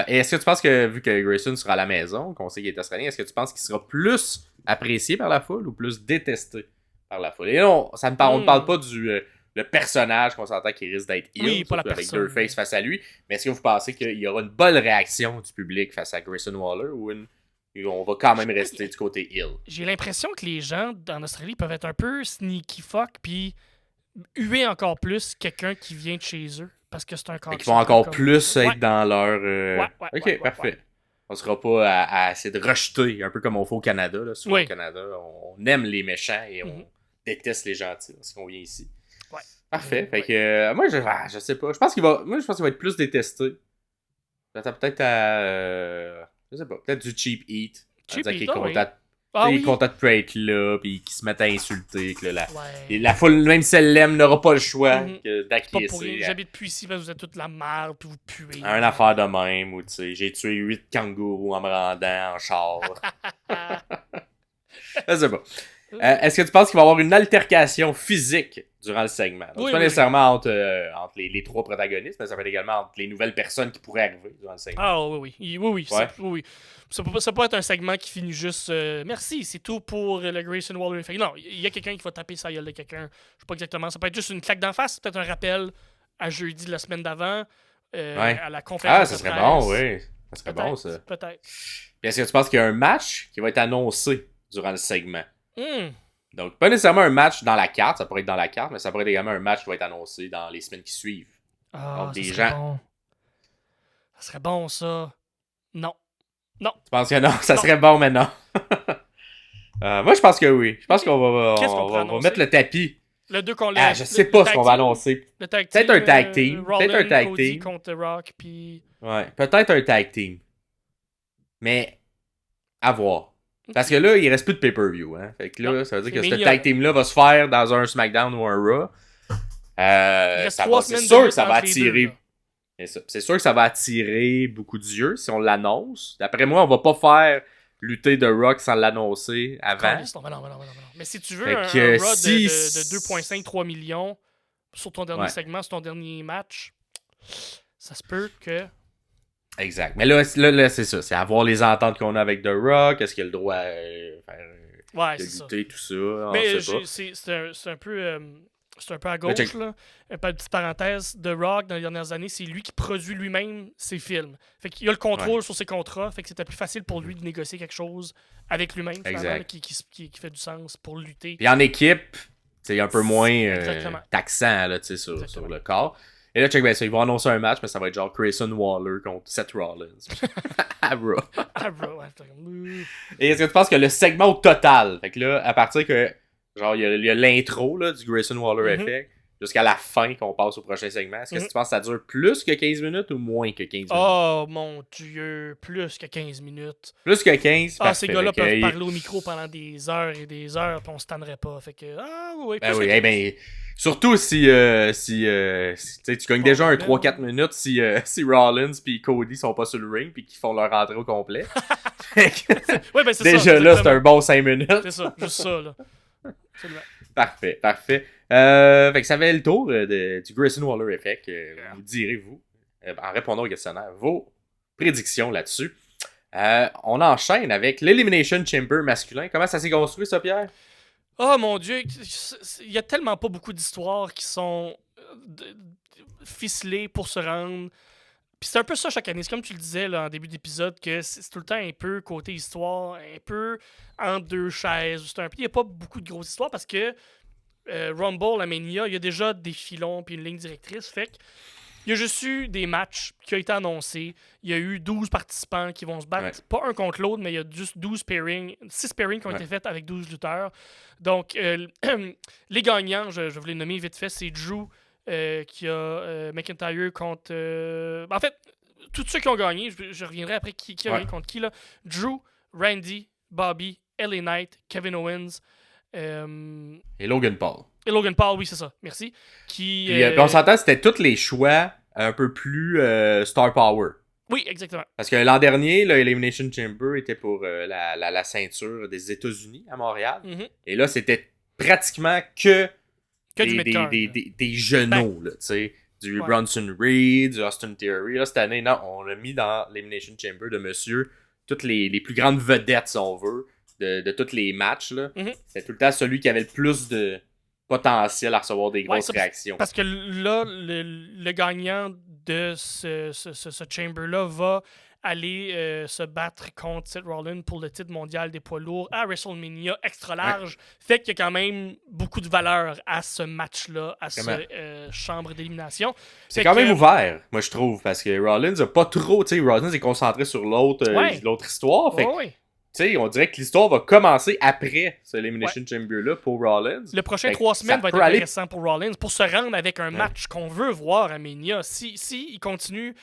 Et est-ce que tu penses que, vu que Grayson sera à la maison, qu'on sait qu'il est australien, est-ce que tu penses qu'il sera plus apprécié par la foule ou plus détesté par la foule? Et là, on ne parle pas du le personnage qu'on s'entend qui risque d'être heel, pas la avec personne. deux faces face à lui. Mais est-ce que vous pensez qu'il y aura une bonne réaction du public face à Grayson Waller ou on va quand même rester du côté heel? J'ai l'impression que les gens en Australie peuvent être un peu sneaky fuck puis huer encore plus quelqu'un qui vient de chez eux. Parce que c'est un cas. Ils vont encore plus être dans leur. Ok, parfait. On sera pas à essayer de rejeter, un peu comme on fait au Canada. Là. Souvent au Canada, on aime les méchants et on déteste les gentils lorsqu'on vient ici. Ouais. Parfait. Fait que moi, je sais pas. Je pense qu'il va être plus détesté. Peut-être à. Je sais pas. Peut-être du cheap eat. Cheap eat, oui. Content de être là, puis qui se mettent à insulter. Que la foule, même si elle l'aime, n'aura pas le choix d'acquiescer. J'habite plus ici parce que vous êtes toute la merde, puis vous puez. Un affaire de même, ou tu sais, j'ai tué 8 kangourous en me rendant en char. Je sais pas. Est-ce que tu penses qu'il va y avoir une altercation physique durant le segment? Donc, pas nécessairement entre les trois protagonistes, mais ça va être également entre les nouvelles personnes qui pourraient arriver durant le segment. Ah oui. Ça peut être un segment qui finit juste merci, c'est tout pour le Grayson Waller Effect. Non, il y a quelqu'un qui va taper sa gueule de quelqu'un. Je sais pas exactement. Ça peut être juste une claque d'en face, peut-être un rappel à jeudi de la semaine d'avant, à la conférence. Ah, ça serait bon, oui. Ça serait bon, ça. Peut-être. Puis est-ce que tu penses qu'il y a un match qui va être annoncé durant le segment? Donc, pas nécessairement un match dans la carte, ça pourrait être dans la carte, mais ça pourrait être également un match qui va être annoncé dans les semaines qui suivent. Ah, ça serait bon. Ça serait bon, ça. Non. Tu penses que non? Ça serait bon, mais non. Moi, je pense que oui. Je pense qu'on va mettre le tapis. Le 2 qu'on je sais pas ce qu'on va annoncer. Peut-être un tag team. Peut-être un tag team. Contre Rock, puis... Ouais, peut-être un tag team. Mais, à voir. Parce que là, il reste plus de pay-per-view. Hein? Fait que là, ça veut dire que ce tag team-là va se faire dans un SmackDown ou un Raw. C'est sûr que ça va attirer. C'est sûr que ça va attirer beaucoup d'yeux si on l'annonce. D'après moi, on va pas faire lutter de Rock sans l'annoncer avant. Non. Mais si tu veux un Raw de 2,5-3 millions sur ton dernier segment, sur ton dernier match, ça se peut que... Exact. Mais là c'est ça. C'est avoir les ententes qu'on a avec The Rock. Est-ce qu'il a le droit à faire lutter, tout ça. Mais c'est un peu... C'est un peu à gauche, là. Une petite parenthèse. The Rock, dans les dernières années, c'est lui qui produit lui-même ses films. Fait qu'il a le contrôle sur ses contrats. Fait que c'était plus facile pour lui de négocier quelque chose avec lui-même, qui fait du sens pour lutter. Puis en équipe, c'est un peu moins taxant là, sur le corps. Et là, check bien ça. Ils vont annoncer un match, mais ça va être genre Grayson Waller contre Seth Rollins. À Raw. Et est-ce que tu penses que le segment au total, fait que là, à partir que genre, il y a l'intro là, du Grayson Waller Effect jusqu'à la fin qu'on passe au prochain segment. Est-ce que tu penses que ça dure plus que 15 minutes ou moins que 15 minutes? Oh mon Dieu, plus que 15 minutes. Plus que 15, parfait. Ces gars-là peuvent parler au micro pendant des heures et des heures, puis on se tannerait pas. Fait que, surtout si tu gagnes déjà un 3-4 minutes si Rollins puis Cody sont pas sur le ring puis qu'ils font leur entrée au complet. Déjà là, c'est un bon 5 minutes. C'est ça, juste ça, là. Parfait. Fait que ça avait le tour du Grayson Waller Effect. Vous direz, vous, en répondant au questionnaire, vos prédictions là-dessus. On enchaîne avec l'Elimination Chamber masculin. Comment ça s'est construit, ça, Pierre? Oh mon Dieu, il y a tellement pas beaucoup d'histoires qui sont ficelées pour se rendre. Puis c'est un peu ça chaque année. C'est comme tu le disais là, en début d'épisode, que c'est tout le temps un peu côté histoire, un peu entre deux chaises. Il n'y a pas beaucoup de grosses histoires parce que Rumble, la Mania, il y a déjà des filons puis une ligne directrice. Fait que il y a juste eu des matchs qui ont été annoncés. Il y a eu 12 participants qui vont se battre, pas un contre l'autre, mais il y a juste 12 pairings, 6 pairings qui ont été faits avec 12 lutteurs. Donc, les gagnants, je vais les nommer vite fait, c'est Drew qui a McIntyre contre... en fait, tous ceux qui ont gagné, je reviendrai après qui a gagné contre qui. Là. Drew, Randy, Bobby, LA Knight, Kevin Owens... Et Logan Paul. Et Logan Paul, oui, c'est ça. Merci. Puis, on s'entend, c'était tous les choix un peu plus Star Power. Oui, exactement. Parce que l'an dernier, l'Elimination Chamber était pour la ceinture des États-Unis à Montréal. Mm-hmm. Et là, c'était pratiquement que des genoux, là, tu sais. Du Bronson Reed, du Austin Theory. Là, cette année, non, on a mis dans l'Elimination Chamber de monsieur toutes les plus grandes vedettes, si on veut, de tous les matchs. Là. Mm-hmm. C'était tout le temps celui qui avait le plus de potentiel à recevoir des grosses réactions. Parce que là, le gagnant de ce Chamber-là va aller se battre contre Seth Rollins pour le titre mondial des poids lourds à WrestleMania extra large. Fait qu'il y a quand même beaucoup de valeur à ce match-là, à cette chambre d'élimination. C'est quand même ouvert, moi je trouve, parce que Rollins a pas trop, tu sais, Rollins est concentré sur l'autre histoire. Fait que, on dirait que l'histoire va commencer après ce Elimination Chamber-là pour Rollins. Le prochain 3 semaines va être intéressant pour Rollins pour se rendre avec un match qu'on veut voir à Mania. Si il continue...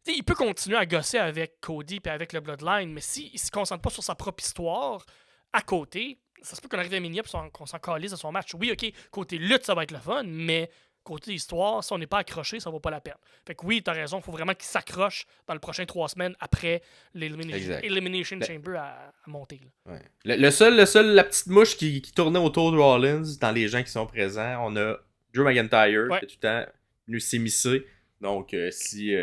il peut continuer à gosser avec Cody et avec le Bloodline, mais s'il se concentre pas sur sa propre histoire à côté, ça se peut qu'on arrive à Mania et qu'on s'en calisse à son match. Oui, ok, côté lutte, ça va être le fun, mais côté histoire, si on n'est pas accroché, ça vaut pas la peine. Fait que oui, t'as raison, il faut vraiment qu'il s'accroche dans le prochain 3 semaines après l'Elimination Chamber à monter. Là. Ouais. La petite mouche qui tournait autour de Rollins, dans les gens qui sont présents, on a Drew McIntyre qui est tout le temps venu s'immiscer. Donc, si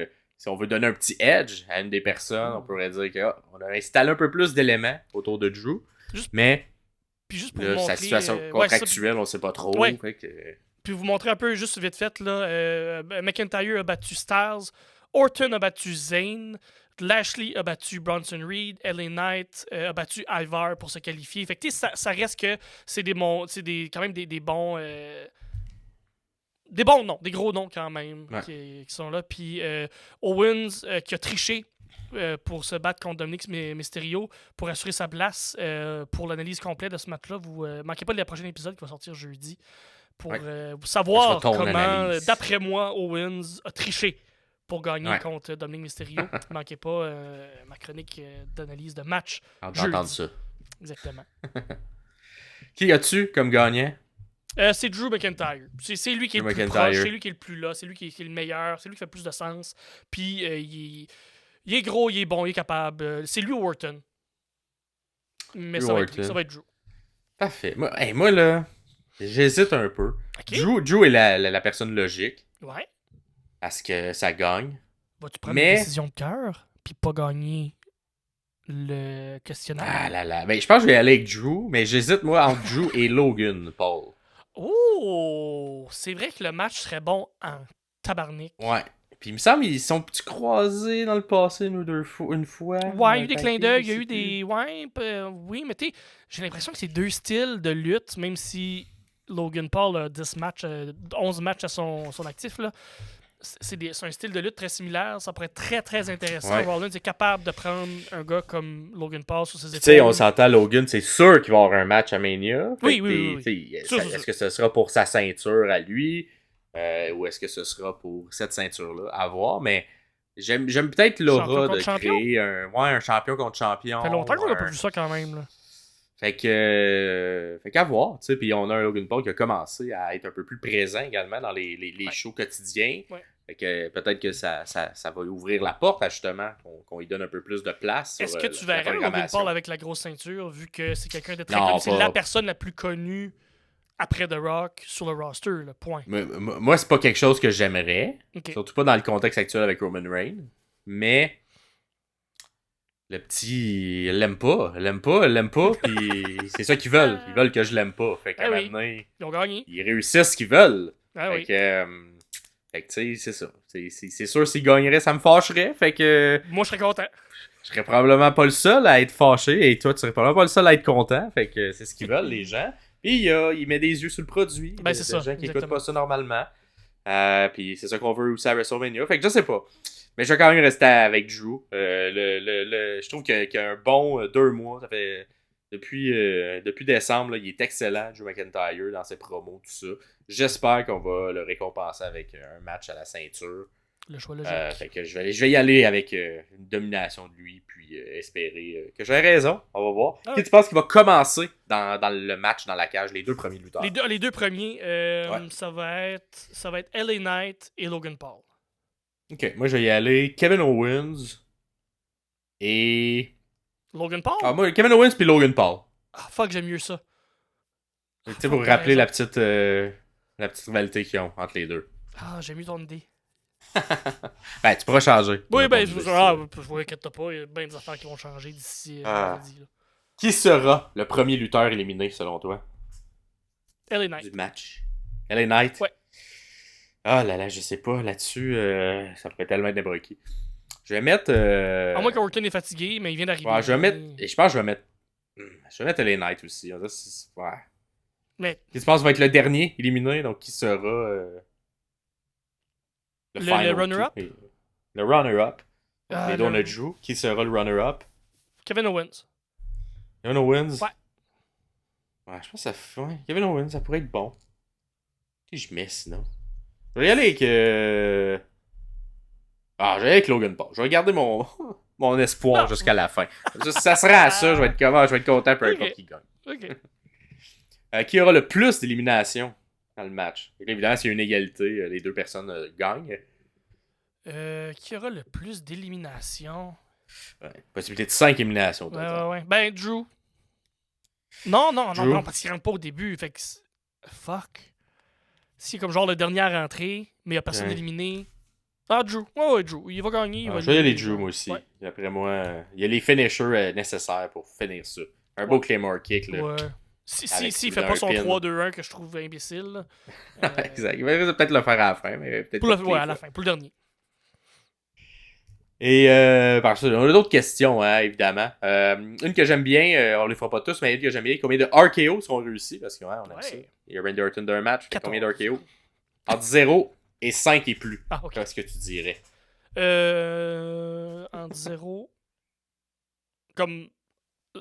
on veut donner un petit edge à une des personnes, on pourrait dire qu'on a installé un peu plus d'éléments autour de Drew. Mais pour sa situation contractuelle, on ne sait pas trop. Fait que... Puis vous montrer un peu juste vite fait, là, McIntyre a battu Styles, Orton a battu Zayn, Lashley a battu Bronson Reed, LA Knight a battu Ivar pour se qualifier. Fait que ça reste que c'est quand même des bons... des bons noms, des gros noms quand même qui sont là. Puis Owens qui a triché pour se battre contre Dominic Mysterio pour assurer sa place pour l'analyse complète de ce match-là. Vous manquez pas le prochain épisode qui va sortir jeudi pour savoir comment, d'après moi, Owens a triché pour gagner contre Dominic Mysterio. Ne manquez pas ma chronique d'analyse de match. On va entendre ça. Exactement. Qui as-tu comme gagnant? C'est Drew McIntyre. C'est lui qui est le plus proche, c'est lui qui est le plus là, c'est lui qui est le meilleur, c'est lui qui fait le plus de sens. Puis il est gros, il est bon, il est capable. C'est lui ou Orton. Mais ça va être Drew. Parfait. Moi là, j'hésite un peu. Okay. Drew est la personne logique. Ouais. Parce que ça gagne. Vas-tu prendre une décision de cœur puis pas gagner le questionnaire? Ah là là. Je pense que je vais aller avec Drew, mais j'hésite moi entre Drew et Logan Paul. Oh! C'est vrai que le match serait bon en tabarnak. Ouais. Puis il me semble qu'ils sont petits croisés dans le passé une fois. Ouais, il y a eu des clins d'œil, il y a eu des... oui, mais j'ai l'impression que c'est deux styles de lutte, même si Logan Paul a 11 matchs à son actif, là. C'est un style de lutte très similaire. Ça pourrait être très, très intéressant. Ouais. Rollins est capable de prendre un gars comme Logan Paul sur ses épaules. Tu sais, on s'entend, Logan, c'est sûr qu'il va avoir un match à Mania. Oui. Est-ce que ce sera pour sa ceinture à lui ou est-ce que ce sera pour cette ceinture-là? À voir, mais j'aime peut-être l'aura de créer un champion contre champion. Ça fait longtemps qu'on n'a pas vu ça quand même. Là. Fait qu'à voir, tu sais, puis on a un Logan Paul qui a commencé à être un peu plus présent également dans les shows quotidiens. Ouais. Fait que peut-être que ça va ouvrir la porte à justement qu'on lui donne un peu plus de place. Est-ce que tu verrais Logan Paul avec la grosse ceinture, vu que c'est quelqu'un de très connu? C'est la personne la plus connue après The Rock sur le roster, le point. Moi, c'est pas quelque chose que j'aimerais. Okay. Surtout pas dans le contexte actuel avec Roman Reigns. Mais Le petit, il l'aime pas, puis c'est ça qu'ils veulent. Ils veulent que je l'aime pas. Fait qu'à oui. maintenant, Ils ont gagné. ils réussissent ce qu'ils veulent. Ah Fait oui. que tu sais, c'est ça. C'est sûr, s'ils gagneraient, ça me fâcherait. Fait que Moi, je serais content. je serais probablement pas le seul à être fâché, et toi, tu serais probablement pas le seul à être content. Fait que c'est ce qu'ils veulent, les gens. Puis il met des yeux sur le produit. Ben, c'est ça, Les gens qui écoutent exactement. pas ça normalement. Puis c'est ça qu'on veut aussi à WrestleMania. Fait que je sais pas. Mais je vais quand même rester avec Drew. Je trouve qu'il y a un bon 2 mois. Ça fait depuis décembre, là, il est excellent, Drew McIntyre, dans ses promos, tout ça. J'espère qu'on va le récompenser avec un match à la ceinture. Le choix logique. Fait que je vais y aller avec une domination de lui, puis espérer que j'ai raison. On va voir. Ah Qui ouais. tu penses qu'il va commencer dans le match, dans la cage, les deux premiers lutteurs? Les deux premiers, Ouais. ça va être LA Knight et Logan Paul. Ok, moi je vais y aller Kevin Owens et... Logan Paul? Ah, moi, Kevin Owens puis Logan Paul. Ah, fuck, j'aime mieux ça. Tu sais, pour t'as rappeler raison. la petite rivalité qu'ils ont entre les deux. Ah, j'aime mieux ton idée. Ben, tu pourras changer. Oui, ben, je je vous inquiète pas, il y a bien des affaires qui vont changer d'ici vendredi. Là. Qui sera le premier lutteur éliminé, selon toi, LA Knight. du match? LA Knight? Ouais. Ah là là, je sais pas, là-dessus, ça pourrait tellement être n'importe qui. Je vais mettre... À moins qu'Orton est fatigué, mais il vient d'arriver. Ouais, je vais mettre... Et je pense que je vais mettre... Je vais mettre LA Knight aussi. On dirait que ouais. Mais Qui tu penses va être le dernier éliminé? Donc, qui sera... le final runner-up? two? Le runner-up. Ah, Les deux, on le- a Drew. Qui sera le runner-up? Kevin Owens. Kevin Owens? Ouais. Ouais, je pense que ça fait... Ouais, Kevin Owens, ça pourrait être bon. Qui je mets, sinon? Je vais y aller avec... Ah, je vais y aller avec Logan Paul. Je vais garder mon, mon espoir Ah. jusqu'à la fin. Ça sera à ça, je vais être comment? Je vais être content peu importe Ok. qui gagne. Ok. Qui aura le plus d'éliminations dans le match? Et évidemment, s'il y a une égalité, les deux personnes gagnent. Qui aura le plus d'éliminations? Ouais. Possibilité de 5 éliminations. au Ouais, total. ouais, ouais. Ben, Drew. Non, Drew. parce qu'il rentre pas au début. Fait que. Fuck. Si, comme genre le dernier à rentrer, mais il y a personne Ouais. éliminé. Ah, Drew. Ouais, Drew. Il va gagner. Il va Je vais y aller éliminer, Drew, moi aussi. Ouais. D'après moi, il y a les finishers nécessaires pour finir ça. Un beau Claymore kick. Là. Ouais. Si Avec il fait pas son un pin. 3-2-1 que je trouve imbécile. là, Exact. Il va peut-être le faire à la fin, mais peut-être pour pas le, toutes les ouais, à la fois. fin, pour le dernier. Et par ça, on a d'autres questions, hein, évidemment. Une que j'aime bien, on les fera pas tous, mais une que j'aime bien, combien de RKO sont réussis? Parce que ouais, on aime Ouais. ça. Il y a Randy Orton d'un match, fait 14. combien de RKO? Entre 0 et 5 et plus. Ah, ok. Qu'est-ce que tu dirais? Entre 0. Comme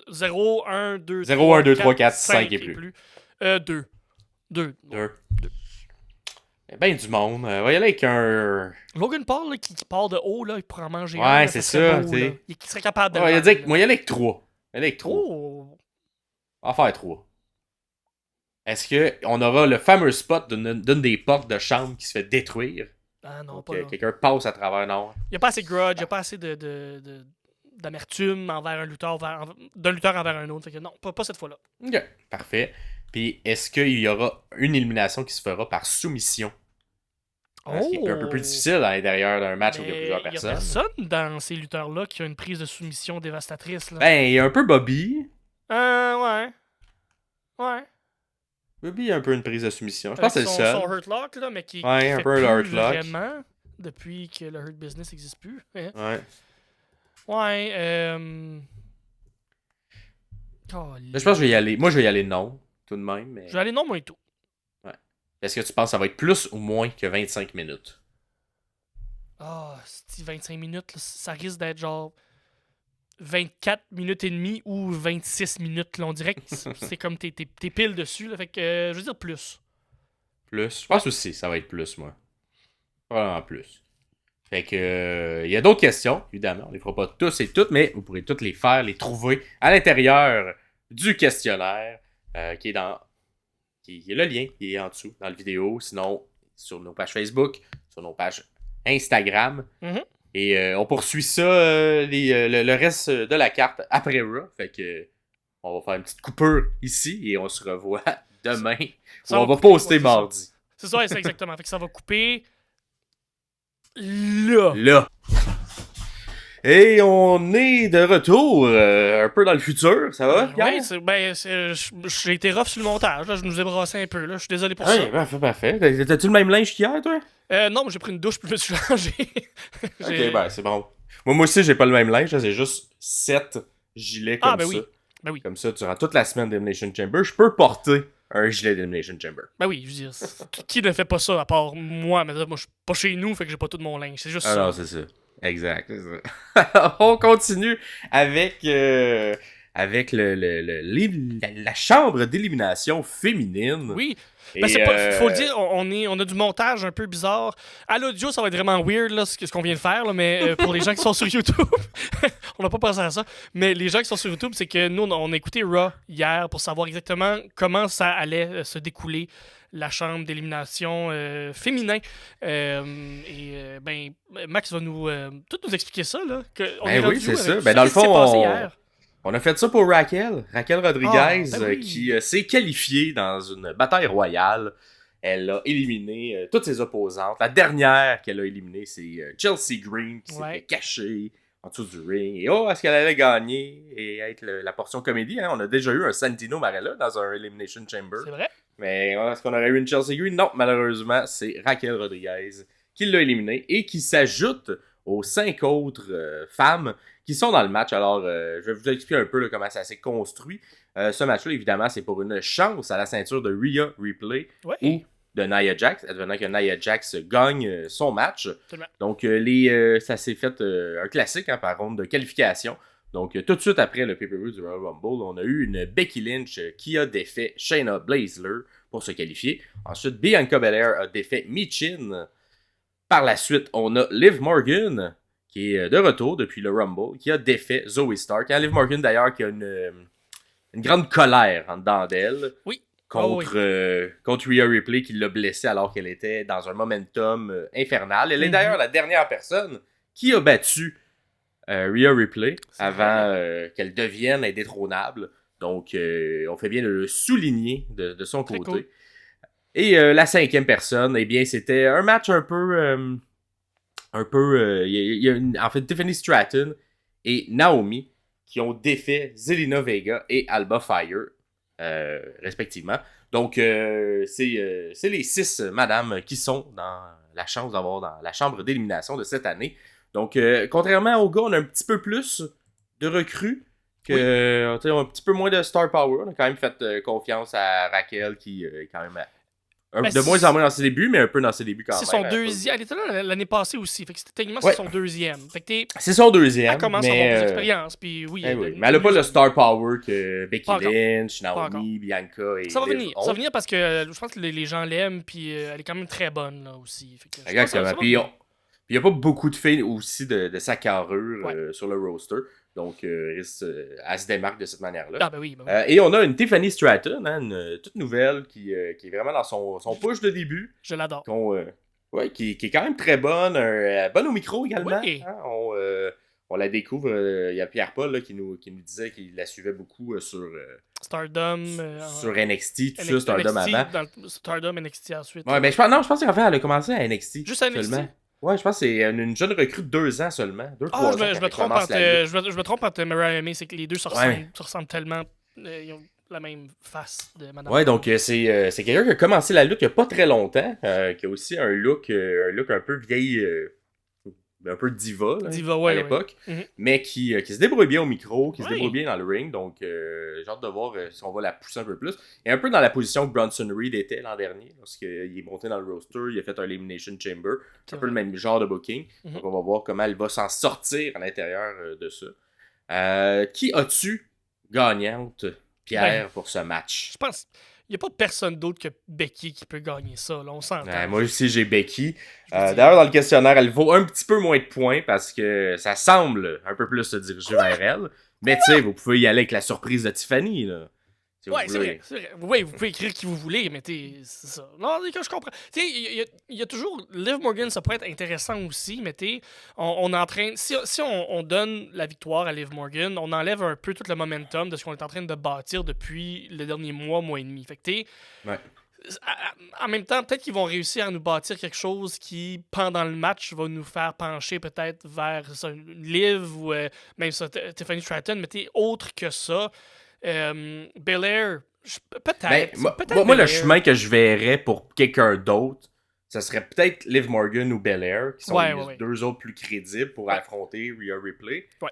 0, 1, 2, 0, 1, 2, 3, 4, 5 et plus. 2. 2. 2. Ben du monde. On va y aller avec un... Logan Paul là, qui part de haut, là, il pourrait en manger Ouais, un. Là, c'est serait ça, beau, tu sais. là. Qui serait capable de Ouais, il a le dit rendre, que... Moi, il y aller avec 3. Il y aller avec 3. Oh! On va faire 3. Est-ce qu'on aura le fameux spot d'une des portes de chambre qui se fait détruire? Ah non, Donc, pas là. quelqu'un passe à travers, non? Il n'y a pas assez de grudge, il n'y a pas assez d'amertume envers un lutteur, d'un lutteur envers un autre. Fait que non, pas cette fois-là. Ok, parfait. Puis, est-ce qu'il y aura une élimination qui se fera par soumission? Ce qui est un peu plus difficile à l'intérieur d'un match où il y a plusieurs Il n'y a personnes. personne dans ces lutteurs-là qui a une prise de soumission dévastatrice. Là. Ben, il y a un peu Bobby. Ouais. Ouais. Bobby a un peu une prise de soumission. Je pense que c'est Avec le seul. son Hurt Lock, là, mais qui Ouais, un fait peu le Hurt plus Lock. vraiment depuis que le Hurt Business n'existe plus. Hein. Ouais. Ouais. Là, je pense que je vais y aller. Moi, je vais y aller non, tout de même. Mais... Je vais aller non, moi et tout. Est-ce que tu penses que ça va être plus ou moins que 25 minutes? Ah, 25 minutes, là, ça risque d'être genre 24 minutes et demie ou 26 minutes. Là, on dirait que c'est comme t'es pile dessus. Là, fait que je veux dire plus. Plus? Je pense aussi que ça va être plus, moi. Probablement plus. Fait que... il y a d'autres questions, évidemment. On les fera pas tous et toutes, mais vous pourrez toutes les faire, les trouver à l'intérieur du questionnaire qui est dans... Il y a le lien qui est en dessous dans la vidéo. Sinon, sur nos pages Facebook, sur nos pages Instagram. Mhm. Et on poursuit ça, le reste de la carte après Raw. Fait que on va faire une petite coupure ici et on se revoit demain. Ça On va couper, poster ouais, c'est ça. mardi. C'est ça, c'est exactement. Fait que ça va couper là. Là. Et on est de retour, un peu dans le futur, ça va, Pierre? J'ai été rough sur le montage, là, je nous ai brassé un peu, là, je suis désolé pour ça. Ouais, parfait. T'as-tu le même linge qu'hier, toi? Non, mais j'ai pris une douche puis je me suis changé. Ok, ben c'est bon. Moi aussi, j'ai pas le même linge, c'est juste 7 gilets comme ça. Oui. Ben oui. Comme ça, durant toute la semaine d'Elimination Chamber, je peux porter un gilet d'Elimination Chamber. Ben oui, je veux dire, qui ne fait pas ça à part moi? Mais là, moi, je suis pas chez nous, fait que j'ai pas tout mon linge, c'est juste ça. Non, c'est ça. Exact, c'est ça. On continue avec, la chambre d'élimination féminine. Oui. Et, Ben, faut le dire, on a du montage un peu bizarre. À l'audio, ça va être vraiment weird, là, ce qu'on vient de faire, là, mais pour les gens qui sont sur YouTube, on n'a pas pensé à ça, mais les gens qui sont sur YouTube, c'est que nous, on a écouté Raw hier pour savoir exactement comment ça allait se découler, la chambre d'élimination féminin. Max va tout nous expliquer ça, là. Oui, c'est ça. Ben, dans le fond, on a fait ça pour Raquel Rodriguez, oui. qui s'est qualifiée dans une bataille royale. Elle a éliminé toutes ses opposantes. La dernière qu'elle a éliminée, c'est Chelsea Green, qui s'était cachée en dessous du ring. Et est-ce qu'elle allait gagner et être la portion comédie? Hein? On a déjà eu un Santino Marella dans un Elimination Chamber. C'est vrai. Mais est-ce qu'on aurait eu une Chelsea Green? Non, malheureusement, c'est Raquel Rodriguez qui l'a éliminée et qui s'ajoute aux 5 autres femmes qui sont dans le match. Alors, je vais vous expliquer un peu là, comment ça s'est construit. Ce match-là, évidemment, c'est pour une chance à la ceinture de Rhea Ripley ou de Nia Jax, advenant que Nia Jax gagne son match. Donc, ça s'est fait un classique par ronde de qualification. Donc, tout de suite après le pay-per-view du Royal Rumble, on a eu une Becky Lynch qui a défait Shayna Baszler pour se qualifier. Ensuite, Bianca Belair a défait Michin. Par la suite, on a Liv Morgan, qui est de retour depuis le Rumble, qui a défait Zoe Stark. Liv Morgan, d'ailleurs, qui a une grande colère en dedans d'elle. Oui. Contre Rhea Ripley, qui l'a blessée alors qu'elle était dans un momentum infernal. Elle est d'ailleurs la dernière personne qui a battu Rhea Ripley avant qu'elle devienne indétrônable. Donc, on fait bien de le souligner de son côté. Cool. Et la 5e personne, eh bien, c'était un match un peu... en fait, Tiffany Stratton et Naomi qui ont défait Zelina Vega et Alba Fire, respectivement. Donc, c'est les 6 madames qui sont dans la chance d'avoir dans la chambre d'élimination de cette année. Donc, contrairement aux gars, on a un petit peu plus de recrues, on a un petit peu moins de star power. On a quand même fait confiance à Raquel qui est quand même... de moins en moins dans ses débuts, mais un peu dans ses débuts quand même. C'est son deuxième. Elle était là l'année passée aussi. Fait que techniquement, c'est son deuxième. Fait que c'est son deuxième. Elle commence à avoir plus d'expérience. Puis oui. Mais elle a pas le star power que Becky Lynch, Naomi, Bianca et ça va venir. Ça va venir parce que je pense que les gens l'aiment. Puis elle est quand même très bonne là aussi. Fait que exactement. Puis il n'y a pas beaucoup de filles aussi de sa carrure sur le roster. Donc, elle se démarque de cette manière-là. Ah, ben oui. Et on a une Tiffany Stratton, une toute nouvelle, qui est vraiment dans son push de début. Je l'adore. Qui est quand même très bonne. Bonne au micro également. Oui. Hein? On la découvre. Il y a Pierre-Paul là, qui nous disait qu'il la suivait beaucoup sur Stardom. Sur NXT, tout ça, Stardom avant. Stardom, NXT ensuite. Ouais, mais je pense qu'en fait, elle a commencé à NXT. Juste à NXT. Seulement. Ouais, je pense que c'est une jeune recrue de 2 ans seulement. 2-3 ans. Je me trompe entre Mariah et May, c'est que les deux se ressemblent tellement. Ils ont la même face de Madame. Ouais, donc c'est quelqu'un qui a commencé la lutte il n'y a pas très longtemps, qui a aussi un look un peu vieille, un peu diva à l'époque, mais qui se débrouille bien au micro, qui se débrouille bien dans le ring, donc j'ai hâte de voir si on va la pousser un peu plus. Et un peu dans la position que Bronson Reed était l'an dernier, lorsqu'il est monté dans le roster, il a fait un Elimination Chamber, un peu le même genre de booking, donc on va voir comment elle va s'en sortir à l'intérieur de ça. Qui as-tu gagnante, Pierre, pour ce match? Je pense... Il n'y a pas personne d'autre que Becky qui peut gagner ça, là, on s'entend. Moi aussi, j'ai Becky. D'ailleurs, dans le questionnaire, elle vaut un petit peu moins de points parce que ça semble un peu plus se diriger vers elle. Mais tu sais, vous pouvez y aller avec la surprise de Tiffany, là. Ouais, c'est vrai. Oui, vous pouvez écrire qui vous voulez, mais c'est ça. Non, je comprends. Tu sais, il y a toujours... Liv Morgan, ça pourrait être intéressant aussi, mais on est en train... Si on donne la victoire à Liv Morgan, on enlève un peu tout le momentum de ce qu'on est en train de bâtir depuis le dernier mois et demi. Fait que En même temps, peut-être qu'ils vont réussir à nous bâtir quelque chose qui, pendant le match, va nous faire pencher peut-être vers une Liv ou même ça, Tiffany Stratton, mais autre que ça. Belair, peut-être. Moi, le chemin que je verrais pour quelqu'un d'autre, ça serait peut-être Liv Morgan ou Belair, qui sont les deux autres plus crédibles pour affronter Rhea Ripley. Ouais.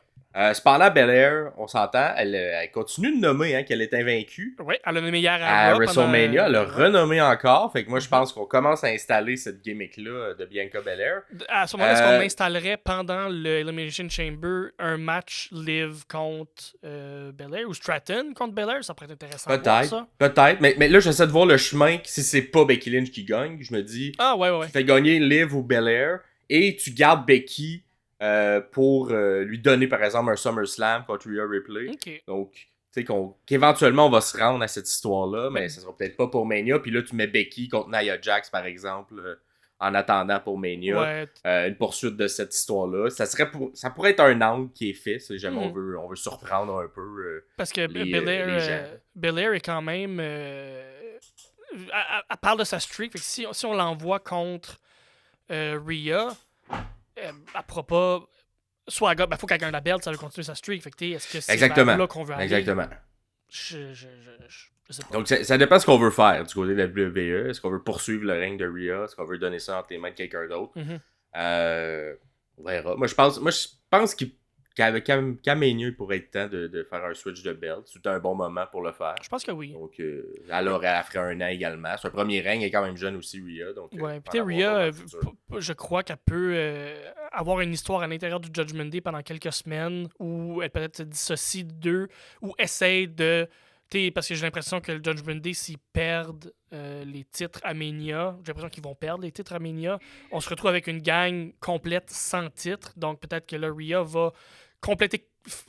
Cependant, Belair, on s'entend, elle continue de nommer qu'elle est invaincue. Oui, elle a nommé hier à WrestleMania. Elle a renommé encore. Fait que moi, je pense qu'on commence à installer cette gimmick-là de Bianca Belair. À ce moment-là, est-ce qu'on installerait pendant le Elimination Chamber un match Liv contre Belair ou Stratton contre Belair? Ça pourrait être intéressant. Peut-être. Mais là, j'essaie de voir le chemin. Si c'est pas Becky Lynch qui gagne, je me dis, tu fais gagner Liv ou Belair et tu gardes Becky pour lui donner, par exemple, un SummerSlam contre Rhea Ripley. Okay. Donc, tu sais, qu'éventuellement, on va se rendre à cette histoire-là, mais ça sera peut-être pas pour Mania. Puis là, tu mets Becky contre Nia Jax, par exemple, en attendant pour Mania. Ouais. Une poursuite de cette histoire-là. Ça pourrait être un angle qui est fait, si jamais on veut surprendre un peu parce que Belair est quand même... elle parle de sa streak. Fait que si on l'envoie contre Rhea... elle pourra pas. Soit il faut qu'elle gagne la belt, ça veut continuer sa streak. Fait que est-ce que c'est là qu'on veut aller? Exactement. Je sais pas. Donc ça dépend ce qu'on veut faire du côté de la WWE. Est-ce qu'on veut poursuivre le règne de Rhea? Est-ce qu'on veut donner ça entre les mains de quelqu'un d'autre? On verra. Moi je pense qu'à Mania, il pourrait être temps de faire un switch de belt. C'est un bon moment pour le faire. Je pense que oui. Donc, elle ferait un an également. Son premier règne est quand même jeune aussi, Rhea. Donc, peut-être Rhea, je crois qu'elle peut avoir une histoire à l'intérieur du Judgment Day pendant quelques semaines où elle peut-être se dissocie d'eux ou essaye de... Parce que j'ai l'impression que le Judgment Day, s'ils perdent les titres à Mania, j'ai l'impression qu'ils vont perdre les titres à Mania, on se retrouve avec une gang complète sans titre. Donc, peut-être que là, Rhea va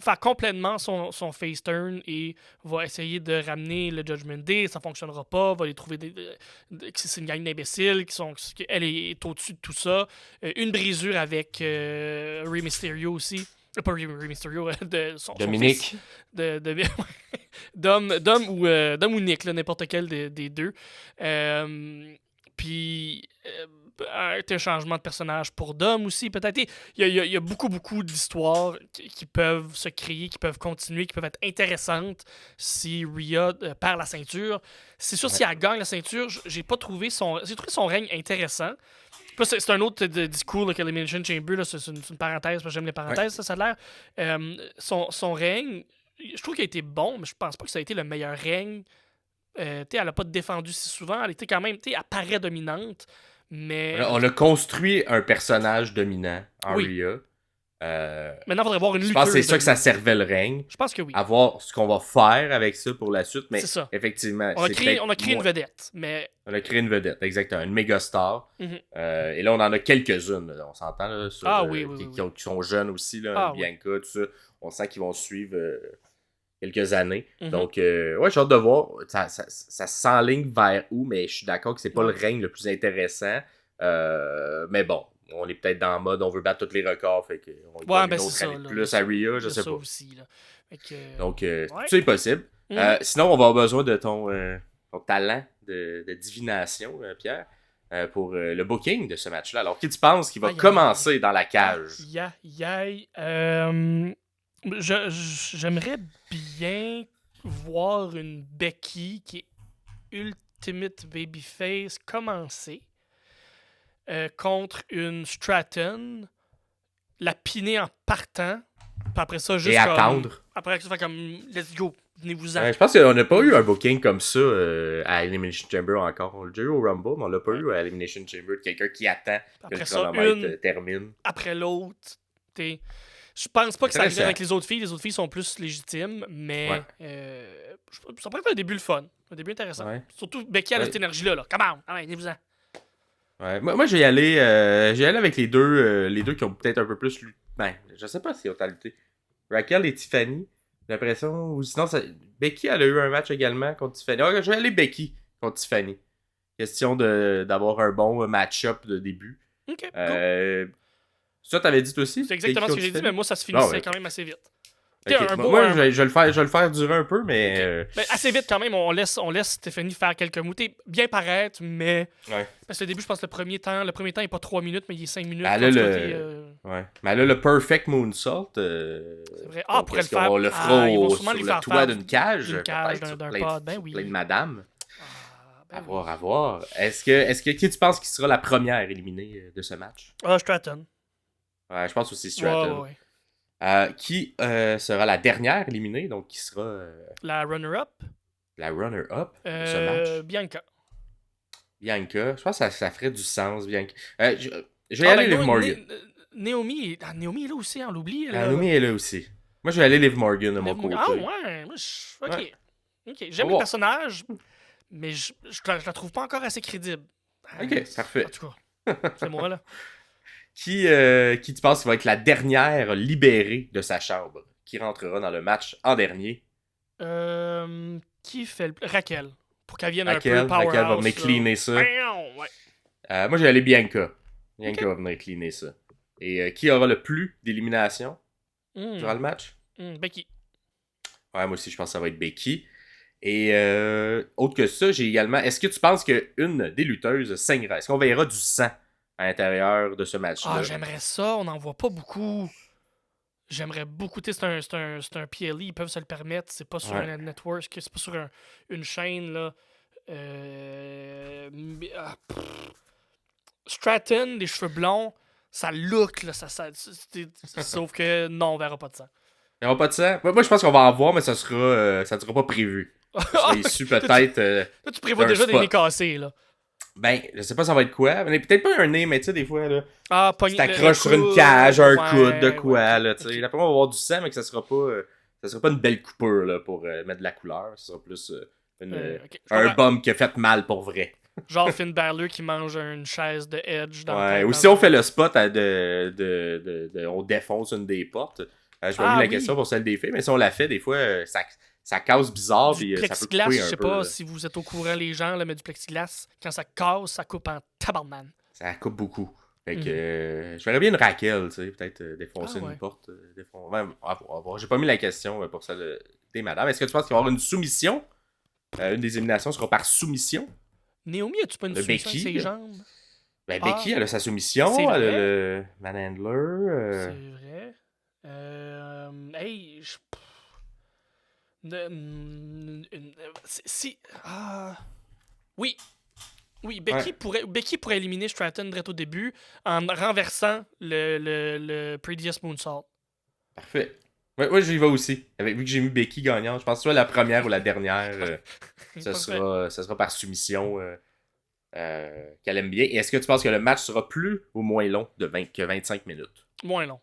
faire complètement son face turn et va essayer de ramener le Judgment Day. Ça fonctionnera pas, va les trouver c'est une gang d'imbéciles elle est au-dessus de tout ça. Une brisure avec Rey Mysterio aussi. Pas Rey Mysterio, de son Dominique. Dom ou Nick, là, n'importe quel des deux. Puis un changement de personnage pour Dom aussi, peut-être. Il y a beaucoup d'histoires qui peuvent se créer, qui peuvent continuer, qui peuvent être intéressantes si Rhea perd la ceinture. C'est sûr, si elle gagne la ceinture, j'ai trouvé son règne intéressant. C'est un autre discours que l'Elimination Chamber, là, c'est une parenthèse, parce que j'aime les parenthèses, ça a l'air. Son règne, je trouve qu'il a été bon, mais je pense pas que ça a été le meilleur règne. Elle n'a pas défendu si souvent. Elle était quand même, elle paraît dominante, mais... On a construit un personnage dominant en Rhea. Maintenant, il faudrait voir une lutteuse. Je pense que c'est ça que ça servait le règne. Je pense que oui. À voir ce qu'on va faire avec ça pour la suite. Mais c'est ça. Effectivement, on a créé une vedette. Mais... On a créé une vedette, exactement. Une méga star. Et là, on en a quelques-unes. Là, on s'entend là, sur, qui sont jeunes aussi. Là, Bianca, tout ça. On sent qu'ils vont suivre quelques années. Donc, j'ai hâte de voir. Ça s'enligne vers où, mais je suis d'accord que c'est pas le règne le plus intéressant. Mais bon. On est peut-être dans le mode on veut battre tous les records, fait qu'on va une autre année de plus à Rhea, je sais pas. Aussi, là. Donc, tout est possible. Sinon, on va avoir besoin de ton talent de divination, Pierre, pour le booking de ce match-là. Alors, qui tu penses qui va commencer dans la cage? J'aimerais bien voir une Becky qui est Ultimate Babyface commencer. Contre une Stratton, la piner en partant, puis après ça, juste et attendre. Après ça, fait comme, let's go, venez-vous-en. Je pense qu'on n'a pas eu un booking comme ça à Elimination Chamber encore. On l'a déjà eu au Rumble, mais on l'a pas eu à Elimination Chamber. Quelqu'un qui attend que le chronomètre termine. Après l'autre, je pense pas que ça arrive avec les autres filles. Les autres filles sont plus légitimes, mais ça pourrait être un début le fun. Un début intéressant. Ouais. Surtout Becky a cette énergie-là. Come on, allez, venez-vous-en. Ouais, moi je vais y aller avec les deux qui ont peut-être un peu plus je sais pas si autant lutté. Raquel et Tiffany, j'ai l'impression, ou sinon Becky elle a eu un match également contre Tiffany. Je vais aller Becky contre Tiffany. Question d'avoir un bon match-up de début. Cool. Ça t'avais dit toi aussi? C'est exactement ce que j'ai dit, mais moi ça se finissait quand même assez vite. T'sais, Ok, un moi, beau, moi, un- je vais le faire durer un peu, mais. Ben, assez vite quand même, on laisse Stéphanie faire quelques mots. T'sais, bien paraître, mais. Ouais. Parce que au début, je pense que le premier temps est pas 3 minutes, mais il est 5 minutes. Ben En là, tout cas, t'es, ouais. Mais là, le Perfect Moonsault. c'est vrai. Ah, Donc, pourrait le est-ce faire. qu'on le fera Ils vont sûrement sur lui le faire toit faire d'une cage? d'une cage, Peut-être, d'un sur pod. Ben oui. plein de madames. Ah, À ben voir, oui. à voir. Est-ce que qui tu penses qui sera la première éliminée de ce match? Ah, Stratton. Ouais, je pense aussi Ouais, ouais, Stratton. ouais. Qui sera la dernière éliminée, donc qui sera La runner-up, la runner-up de ce match? Bianca. Bianca. Je pense que ça ferait du sens, Bianca. Je vais y Ah, aller ben Liv Morgan. Naomi est là aussi, on l'oublie. Elle, Naomi est là aussi. Moi, je vais aller Liv Morgan de mon côté. Ah, ouais. Moi, ok. Ouais. Ok. On J'aime va le voir. personnage, mais je la trouve pas encore assez crédible. Ok, parfait. En tout cas, c'est moi, là. Qui tu penses qui va être la dernière libérée de sa chambre? Qui rentrera dans le match en dernier? Qui fait le... Raquel. Pour qu'elle vienne un peu Raquel powerhouse. va venir là. cleaner ça. Ouais. Moi, je vais aller Bianca. Bianca Ok. va venir cleaner ça. Et qui aura le plus d'éliminations durant le match? Becky. Ouais, moi aussi, je pense que ça va être Becky. Et autre que ça, j'ai également... Est-ce que tu penses qu'une des lutteuses saignera? Est-ce qu'on verra du sang à l'intérieur de ce match-là? Ah, j'aimerais ça. On n'en voit pas beaucoup. J'aimerais beaucoup. Tu sais, c'est un PLE. Ils peuvent se le permettre. C'est pas sur Ouais. un network. C'est pas sur une chaîne, là. Stratton, les cheveux blonds, ça look, là. Sauf que non, on verra pas de sang. Il n'y aura pas de sang? Moi, je pense qu'on va en voir, mais ça ne sera pas prévu. Je serai issu peut-être... Là, tu prévois d'un déjà des spot. nez cassés, là. Ben, je sais pas ça va être quoi. Mais peut-être pas un nez, mais tu sais, des fois, là, Ah, tu pogner t'accroches sur une coude, cage, un ouais, coude, de quoi, ouais, là, tu sais. ok. D'après moi, on va avoir du sang, mais que ça sera pas une belle coupure, là, pour mettre de la couleur. Ça sera plus Ok, je un comprends. bum qui a fait mal pour vrai. Genre Finn Balor qui mange une chaise de Edge dans Ouais, le ou si on fait le spot on défonce une des portes. Je me mis la oui. question pour celle des filles, mais si on la fait, des fois, ça casse bizarre, Du puis ça peut plexiglas, couper je un sais peu. pas Là. si vous êtes au courant, les gens, là, mais du plexiglas, quand ça casse, ça coupe en tabarnak. Ça coupe beaucoup. Fait que Mhm. je verrais bien une Raquel, tu sais, peut-être défoncer Ah ouais. une porte. Ouais, on va voir. J'ai pas mis la question pour celle des madames. Est-ce que tu penses qu'il va y avoir une soumission? Une des éliminations sera par soumission. Naomi, as-tu pas une Le soumission avec Becky, ses jambes? Ben, Ah, Becky, elle a sa soumission. c'est Elle a vrai. le manhandler. C'est vrai. Hey, si... Ah... Oui. Oui, Becky pourrait éliminer Stratton direct au début en renversant le Previous Moonsault. Parfait. Ouais, j'y vais aussi. Vu que j'ai mis Becky gagnante, je pense que soit la première ou la dernière, ça sera par soumission qu'elle aime bien. Et est-ce que tu penses que le match sera plus ou moins long que 25 minutes? Moins long.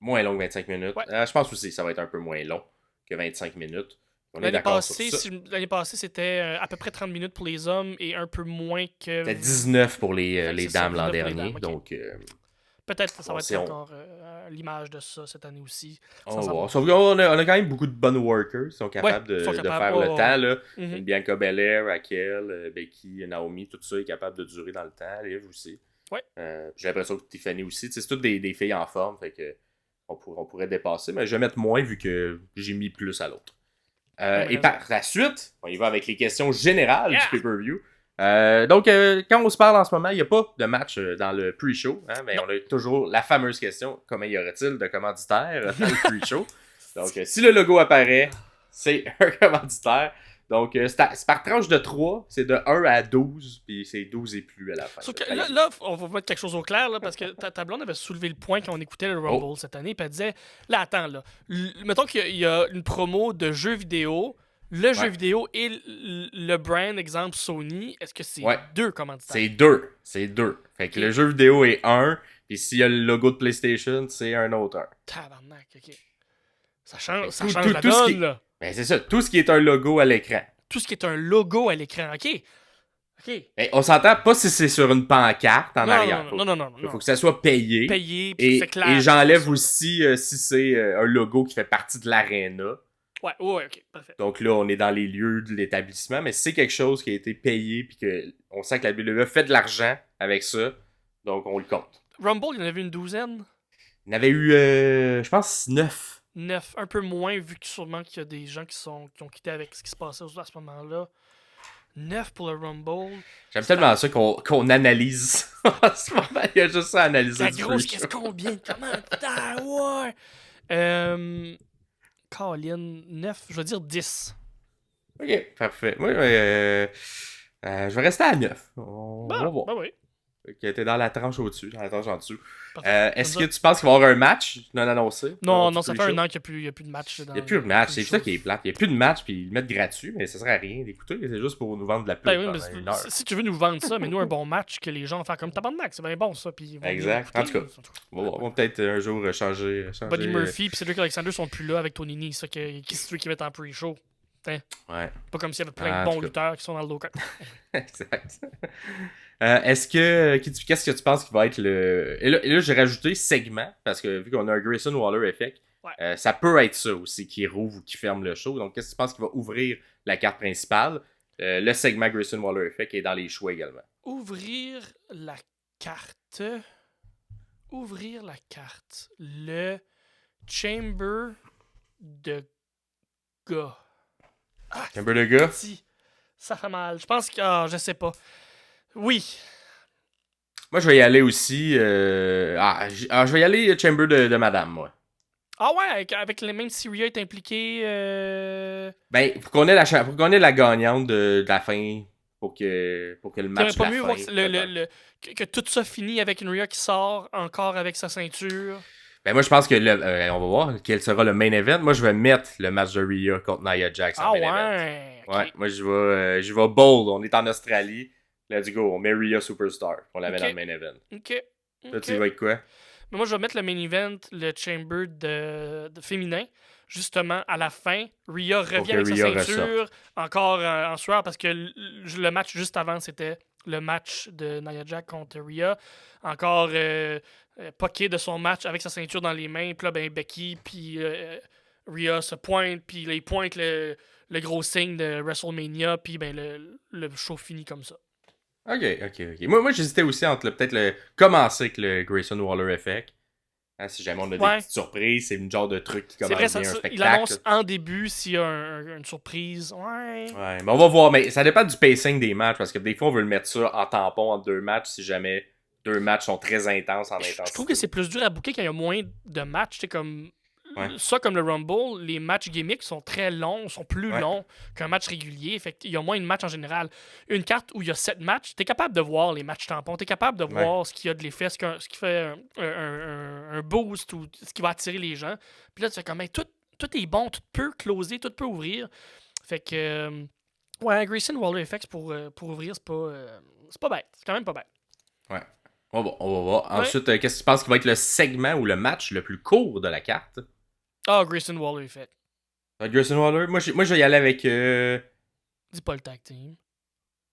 Moins long que 25 minutes. Ouais. Je pense aussi que ça va être un peu moins long que 25 minutes. On est d'accord sur ça. L'année passée, c'était à peu près 30 minutes pour les hommes et un peu moins que... C'était 19 pour les c'est ça, dames l'an 19 pour les dernier. dames, ok. Donc, Peut-être que ça va si être encore l'image de ça cette année aussi. on va voir. Sauf qu'on a quand même beaucoup de bonnes workers qui sont capables de faire le temps. Là. Mhm. Bianca Belair, Raquel, Becky, Naomi, tout ça est capable de durer dans le temps. Liv aussi. Ouais. J'ai l'impression que Tiffany aussi. C'est toutes des filles en forme. Fait que on pourrait dépasser. Mais je vais mettre moins vu que j'ai mis plus à l'autre. Et par la suite, on y va avec les questions générales du pay-per-view. Donc, quand on se parle en ce moment, il n'y a pas de match dans le pre-show, hein, mais on a toujours la fameuse question, comment y aurait-il de commanditaire dans le pre-show? Donc, si le logo apparaît, c'est un commanditaire. Donc, c'est par tranche de 3, c'est de 1 à 12, puis c'est 12 et plus à la fin. Sauf que là, on va mettre quelque chose au clair, là, parce que ta blonde avait soulevé le point quand on écoutait le Rumble cette année, puis elle disait, là, attends, là, mettons qu'il y a une promo de jeu vidéo, le jeu vidéo et le brand, exemple Sony, est-ce que c'est deux commanditaires? C'est deux. Fait que le jeu vidéo est 1, puis s'il y a le logo de PlayStation, c'est un autre 1. Tabarnak, ok. Ça change la tout donne, là. Ben c'est ça, tout ce qui est un logo à l'écran. Tout ce qui est un logo à l'écran, ok. Ben, on s'entend pas si c'est sur une pancarte en arrière. Non. Il faut que ça soit payé. Puis c'est clair. Et j'enlève aussi si c'est un logo qui fait partie de l'aréna. Ouais, ok, parfait. Donc là, on est dans les lieux de l'établissement, mais si c'est quelque chose qui a été payé puis qu'on sent que la WWE fait de l'argent avec ça, donc on le compte. Rumble, il y en avait une douzaine? Il y en avait eu, je pense, 9. 9. Un peu moins, vu que sûrement qu'il y a des gens qui ont quitté avec ce qui se passait à ce moment-là. 9 pour le Rumble. J'aime tellement ça qu'on analyse en ce moment. Il y a juste ça à analyser. La grosse, qu'est-ce combien? Comment? Putain, ouais! Colin, 9, je vais dire 10. Ok, parfait. Moi, je vais rester à 9. On va voir. Ben oui. Ok, t'es dans la tranche au-dessus, dans la tranche en dessous. Est-ce Comme que tu penses qu'il va y avoir un match non annoncé? Non, ça fait un an qu'il n'y a plus de match. Il n'y a plus de match, c'est ça qui est plate. Il n'y a plus de match, puis ils le mettent gratuit, mais ça sert à rien d'écouter. C'est juste pour nous vendre de la pub. Ben oui, mais si tu veux nous vendre ça, mais nous, un bon match que les gens vont faire comme tabarnak, c'est bien bon ça. Puis exact. En tout cas, on va peut-être un jour changer. Buddy Murphy puis Cedric Alexander sont plus là avec Tony Nese, ça qui c'est ceux qui mettent en pre-show. Ouais. Pas comme s'il y avait plein de bons lutteurs qui sont dans le local. Exact. Qu'est-ce que tu penses qui va être le. Et là j'ai rajouté segment, parce que vu qu'on a un Grayson Waller effect, ça peut être ça aussi qui rouvre ou qui ferme le show. Donc, qu'est-ce que tu penses qui va ouvrir la carte principale? Le segment Grayson Waller effect est dans les choix également. Ouvrir la carte. Le Chamber de gars. Chamber de gars? Ça fait mal. Je pense que. Je sais pas. Oui. Moi, je vais y aller aussi. Je vais y aller Chamber de madame, moi. Ah ouais, avec les mêmes si Rhea est impliquée. Ben, pour qu'on ait la gagnante de la fin. Pour que le match pas de mieux la fin. Que tout ça finit avec une Rhea qui sort encore avec sa ceinture. Ben moi je pense que on va voir quel sera le main event. Moi je vais mettre le match de Rhea contre Nia Jax en main event. Okay. Ouais, moi je vais bold. On est en Australie. Let's go. On met Rhea Superstar. On la met dans le main event. Ok. Toi tu vas être quoi? Mais moi je vais mettre le main event, le Chamber de féminin. Justement, à la fin, Rhea revient avec sa ceinture encore en sueur parce que le match juste avant c'était le match de Nia Jax contre Rhea. Encore poqué de son match avec sa ceinture dans les mains. Puis là, ben, Becky puis Rhea se pointent. Puis là, ils pointent le gros signe de WrestleMania. Puis ben, le show finit comme ça. Ok. Moi j'hésitais aussi entre peut-être commencer avec le Grayson Waller effect. Hein, si jamais on a des petites surprises, c'est une genre de truc qui commence bien un spectacle. Il annonce en début s'il y a une surprise. Ouais, mais on va voir. Mais ça dépend du pacing des matchs. Parce que des fois, on veut le mettre ça en tampon entre deux matchs si jamais deux matchs sont très intenses en intensité. Je trouve que c'est plus dur à booker quand il y a moins de matchs. Comme le Rumble, les matchs gimmicks sont très longs, sont plus longs qu'un match régulier. Fait qu'il y a moins de matchs en général. Une carte où il y a 7 matchs, t'es capable de voir les matchs tampons, t'es capable de voir ce qu'il y a de l'effet, ce qui fait un boost ou ce qui va attirer les gens. Puis là, tu fais comme, tout est bon, tout peut closer, tout peut ouvrir. Fait que, Grayson Waller Effects pour ouvrir, c'est pas bête. C'est quand même pas bête. Ouais. On va voir. Ensuite, qu'est-ce que tu penses qui va être le segment ou le match le plus court de la carte? Grayson Waller Effect. Grayson Waller? Moi, je vais y aller avec... Dis pas le tag team.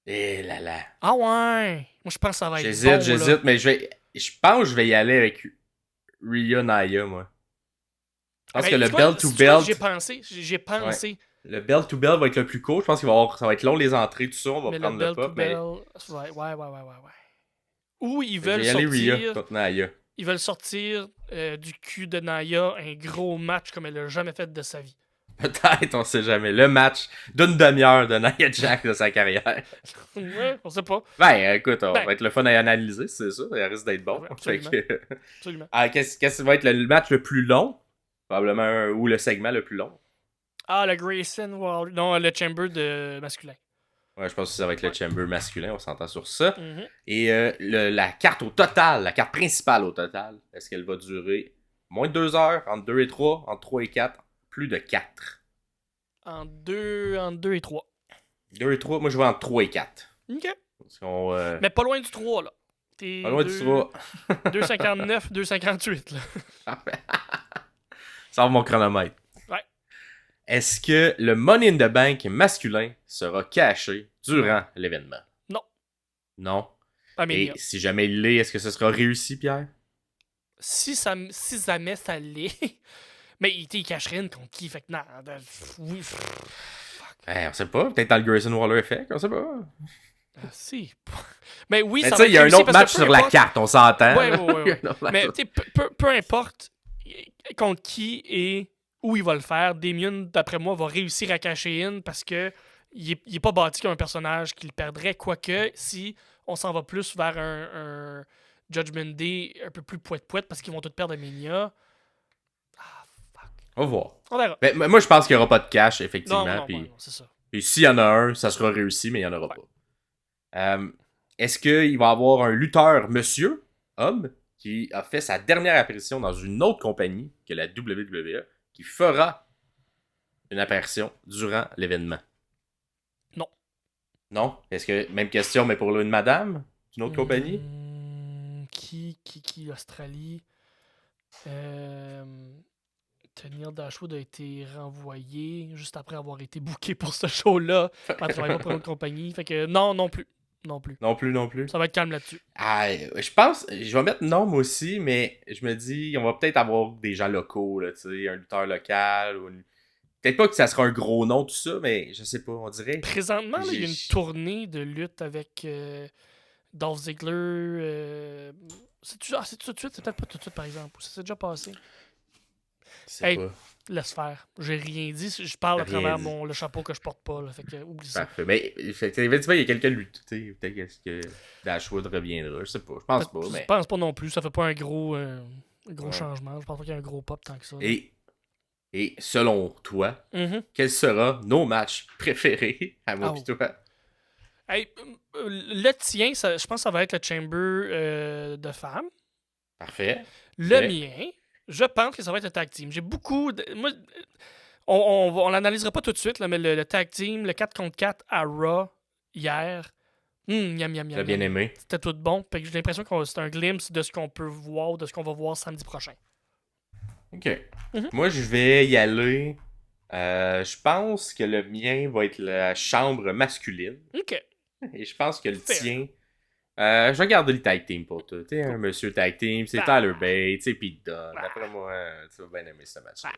Eh là là. Ah ouais! Moi, je pense que ça va être bon. J'hésite, mais je pense que je vais y aller avec Rhea Nia, moi. Je pense que le belt-to-belt... J'ai pensé. Ouais. Le belt-to-belt va être le plus court. Je pense qu'il ça va être long, les entrées, tout ça. On va prendre le pop, mais... Ouais. Ou ils veulent Ils veulent sortir du cul de Nia un gros match comme elle n'a jamais fait de sa vie. Peut-être, on sait jamais. Le match d'une demi-heure de Nia Jax de sa carrière. Ouais, on sait pas. Ben, écoute, on va être le fun à analyser, c'est ça. Il risque d'être bon. Absolument. Absolument. Qu'est-ce qui va être le match le plus long? Probablement, ou le segment le plus long. Le Grayson Waller. Non, le Chamber de masculin. Ouais, je pense que ça va être le Chamber masculin, on s'entend sur ça. Mm-hmm. Et la carte au total, la carte principale au total, est-ce qu'elle va durer moins de 2 heures, entre 2 et 3, entre 3 et 4, plus de 4? Entre 2 et 3. 2 et 3, moi je vais entre 3 et 4. Ok. Mais pas loin du 3, là. Pas loin du 3. 2,59, 2,58, là. Parfait. Ça va mon chronomètre. Ouais. Est-ce que le Money in the Bank masculin sera caché durant l'événement? Non. Et si jamais il l'est, est-ce que ce sera réussi, Pierre? Si jamais ça l'est... Mais il cacherait une contre qui? Fait que non. Oui. On sait pas. Peut-être dans le Grayson Waller Effect, on sait pas. Si. Mais oui, mais ça va être il y a un autre match sur la carte, on s'entend. Ouais. Mais peu importe contre qui et où il va le faire. Damien, d'après moi, va réussir à cacher in parce que il est pas bâti comme un personnage qu'il perdrait. Quoique, si on s'en va plus vers un Judgment Day un peu plus poète-poète parce qu'ils vont tous perdre à Mania. Ah, fuck. On va voir. On verra. Ben, moi, je pense qu'il n'y aura pas de cash, Non, effectivement. non, Puis, non, c'est ça. puis s'il y en a un, ça sera réussi, mais il n'y en aura Ouais. pas. Est-ce qu'il va y avoir un lutteur, monsieur, homme, qui a fait sa dernière apparition dans une autre compagnie que la WWE, qui fera une apparition durant l'événement? Non. Non? Est-ce que, même question, mais pour une madame d'une autre compagnie? Qui, Australie? Tenir Dashwood a été renvoyé juste après avoir été booké pour ce show-là. Elle travaille pas pour une autre compagnie. Fait que non plus. Non plus. Non plus, non plus. Ça va être calme là-dessus. Ah, je pense, je vais mettre non moi aussi, mais je me dis, on va peut-être avoir des gens locaux, là, tu sais, un lutteur local. Peut-être pas que ça sera un gros nom, tout ça, mais je sais pas, on dirait. Présentement, là, il y a une tournée de lutte avec Dolph Ziggler. C'est-tu tout de suite? C'est peut-être pas tout de suite, par exemple. Ça s'est déjà passé. C'est Hey, pas. laisse faire. J'ai rien dit. Je parle à Rien travers dit. le chapeau que je porte pas. Là, fait que oublie ça. Parfait. Mais, effectivement, il y a quelqu'un de lutte, tu sais, peut-être que Dashwood reviendra, je sais pas, je pense pas, Je mais. pense pas non plus. Ça fait pas un gros Ouais. changement. Je pense pas qu'il y ait un gros pop tant que ça. Et selon toi, Mhm. quels seront nos matchs préférés à moi pis toi? Hey, le tien, je pense que ça va être le Chamber de femmes. Parfait. Le Ouais. mien, je pense que ça va être le tag team. J'ai beaucoup de... Moi, on l'analysera pas tout de suite, là, mais le tag team, le 4 contre 4 à Raw, hier, yam, yam, T'as yam, bien yam. aimé? C'était tout bon. Fait que j'ai l'impression que c'est un glimpse de ce qu'on peut voir, de ce qu'on va voir samedi prochain. Ok. Mhm. Moi, je vais y aller. Je pense que le mien va être la chambre masculine. OK. Et je pense que le Fair. tien. Je vais garder le tag team pour toi. Tu sais, un monsieur tag team, c'est Ah. Tyler Bates et Pete Dunne. D'après moi, tu vas bien aimer ce match-là.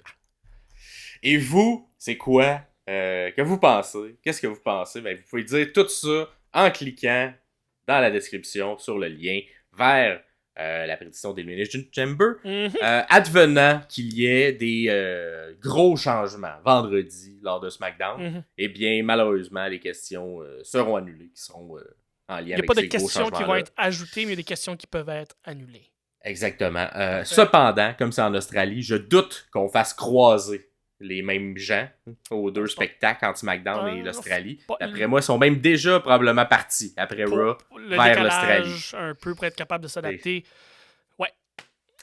Et vous, c'est quoi que vous pensez? Qu'est-ce que vous pensez? Ben, vous pouvez dire tout ça en cliquant dans la description sur le lien vers la prédiction d'Elimination Chamber. Mhm. Advenant qu'il y ait des gros changements vendredi lors de SmackDown, Mhm. eh bien, malheureusement, les questions seront annulées, qui seront en lien Il n'y a avec pas de ces gros questions qui changements-là. vont être ajoutées, mais il y a des questions qui peuvent être annulées. Exactement. Cependant, comme c'est en Australie, je doute qu'on fasse croiser les mêmes gens aux deux spectacles entre SmackDown et l'Australie. pas- D'après moi, ils sont même déjà probablement partis après Raw Le vers décalage, l'Australie. un peu pour être capable de s'adapter.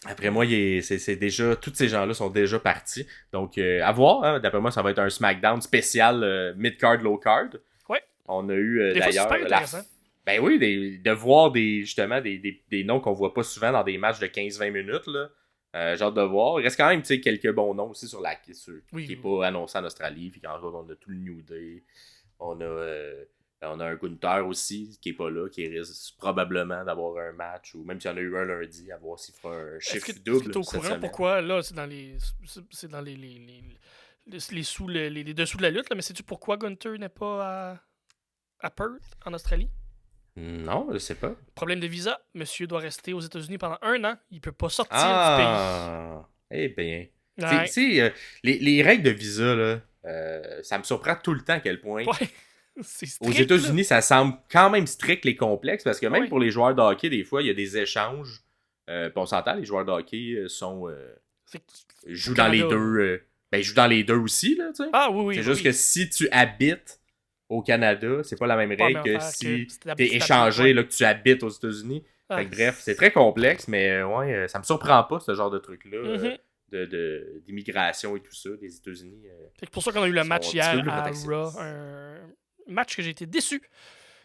Après moi, c'est déjà tous ces gens-là sont déjà partis. Donc, à voir. Hein. D'après moi, ça va être un SmackDown spécial mid-card, low-card. Ouais. On a eu Des fois, c'est d'ailleurs... super intéressant. Ben oui, de voir justement des noms qu'on voit pas souvent dans des matchs de 15-20 minutes. Là. J'ai hâte de voir. Il reste quand même quelques bons noms aussi sur Oui, qui n'est oui. pas annoncé en Australie. Puis encore, on a tout le New Day. On a un Gunther aussi qui est pas là, qui risque probablement d'avoir un match. Ou même s'il y en a eu un lundi, à voir s'il fera un Est-ce que chiffre tu double es au cette courant semaine. pourquoi là c'est dans les les dessous de la lutte là, mais sais-tu pourquoi Gunther n'est pas à Perth en Australie? Non, je sais pas. Problème de visa, monsieur doit rester aux États-Unis pendant 1 an, il peut pas sortir Ah! Eh bien. du pays. Les règles de visa, là, ça me surprend tout le temps à quel point. Ouais. C'est strict, Aux États-Unis, ça semble quand même strict les complexes parce que même Ouais. pour les joueurs de hockey, des fois, il y a des échanges. Puis on s'entend, les joueurs de hockey jouent dans les Canada. deux. Ils jouent dans les deux aussi, là, tu sais. Ah oui, oui. C'est juste que si tu habites au Canada, c'est pas la même Pas la règle même que affaire si que c'était t'es la- échangé, ouais. là, que tu habites aux États-Unis. Ah, Fait que bref, c'est très complexe, mais ouais, ça me surprend pas, ce genre de truc-là, Mhm. d'immigration et tout ça, des États-Unis. C'est pour ça qu'on a eu le Ils match sont un petit hier peu plus à protectionnistes. Raw. Un match que j'ai été déçu.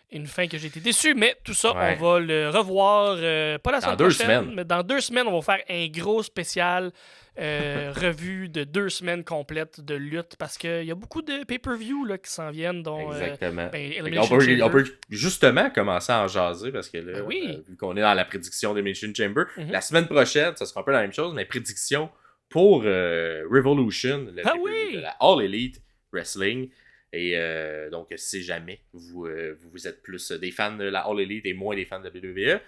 Une fin que j'ai été déçu, mais tout ça, Ouais. on va le revoir pas la Dans semaine 2 prochaine, semaines. mais dans 2 semaines, on va faire un gros spécial revue de 2 semaines complètes de lutte parce qu'il y a beaucoup de pay-per-view là, qui s'en viennent, dont Exactement. Fait Elimination qu'on peut, Chamber. on peut justement commencer à en jaser parce que là, Ben oui. vu qu'on est dans la prédiction d'Elimination Chamber, Mhm. la semaine prochaine, ça sera un peu la même chose, mais prédiction pour Revolution, le Ah pay-per-view oui! de la All Elite Wrestling. Et donc, si jamais vous êtes plus des fans de la All Elite et moins des fans de la WWE,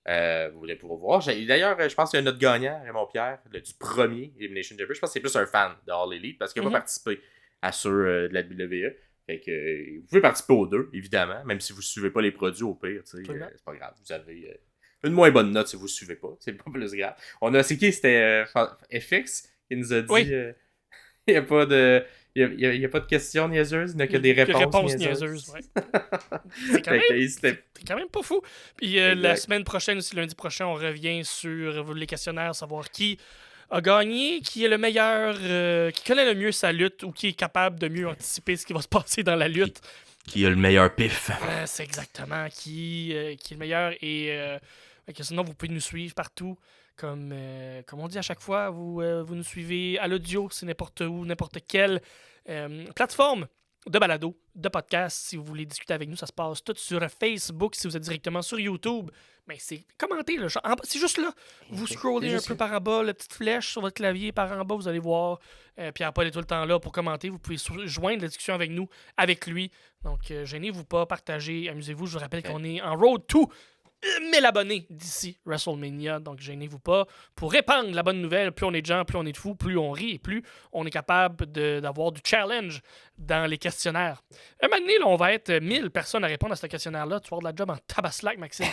Vous allez pouvoir voir. D'ailleurs, je pense qu'il y a notre gagnant, Raymond Pierre, du premier Elimination Chamber. Je pense que c'est plus un fan de All Elite parce qu'il n'a pas participé à ceux de la WWE. Fait que vous pouvez participer aux deux, évidemment, même si vous ne suivez pas les produits au pire, c'est pas grave. Vous avez une moins bonne note si vous ne suivez pas, c'est pas plus grave. C'est qui? C'était FX qui nous a dit il n'y a pas de. Il n'y a pas de questions niaiseuses, il n'y a que des réponses niaiseuses. Ouais. C'est quand même pas fou. Puis la semaine prochaine, aussi lundi prochain, on revient sur les questionnaires, savoir qui a gagné, qui est le meilleur, qui connaît le mieux sa lutte ou qui est capable de mieux anticiper ce qui va se passer dans la lutte. Qui a le meilleur pif. C'est exactement qui est le meilleur. Et sinon, vous pouvez nous suivre partout. Comme on dit à chaque fois, vous nous suivez à l'audio, c'est n'importe où, n'importe quelle plateforme de balado, de podcast. Si vous voulez discuter avec nous, ça se passe tout sur Facebook. Si vous êtes directement sur YouTube, mais c'est commenter. Là, c'est juste là. Vous scrollez un peu par en bas, la petite flèche sur votre clavier par en bas, vous allez voir. Pierre-Paul est tout le temps là pour commenter. Vous pouvez joindre la discussion avec nous, avec lui. Donc, gênez-vous pas, partagez, amusez-vous. Je vous rappelle qu'on est en road to 1000 abonnés d'ici WrestleMania, donc gênez-vous pas. Pour répandre la bonne nouvelle, plus on est de gens, plus on est de fous, plus on rit et plus on est capable d'avoir du challenge dans les questionnaires. Un moment donné, là, on va être 1000 personnes à répondre à ce questionnaire-là. Tu vas avoir de la job en tabaslac, Maxime.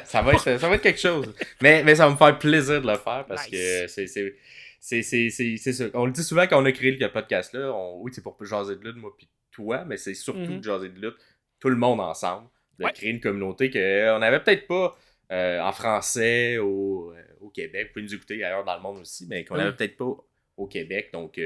Ça va être quelque chose. Mais ça va me faire plaisir de le faire parce que c'est ça. On le dit souvent quand on a créé le podcast-là. Oui, c'est pour jaser de lutte, moi puis toi, mais c'est surtout de jaser de lutte, tout le monde ensemble. De créer une communauté qu'on n'avait peut-être pas en français au Québec. Vous pouvez nous écouter ailleurs dans le monde aussi, mais qu'on n'avait peut-être pas au Québec. Donc,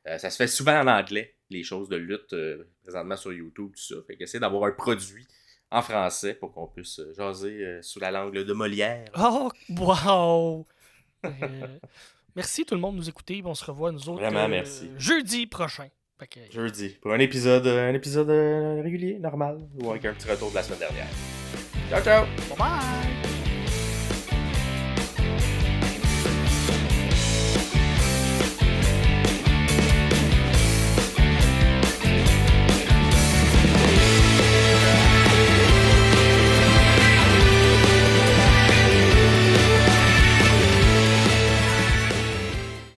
ça se fait souvent en anglais, les choses de lutte présentement sur YouTube, tout ça. Fait qu'essayer d'avoir un produit en français pour qu'on puisse jaser sous la langue de Molière. Oh, wow! Merci tout le monde de nous écouter. On se revoit nous autres vraiment, merci. Jeudi prochain. Jeudi, pour un épisode régulier, normal, ou avec un petit retour de la semaine dernière. Ciao, ciao! Bye bye!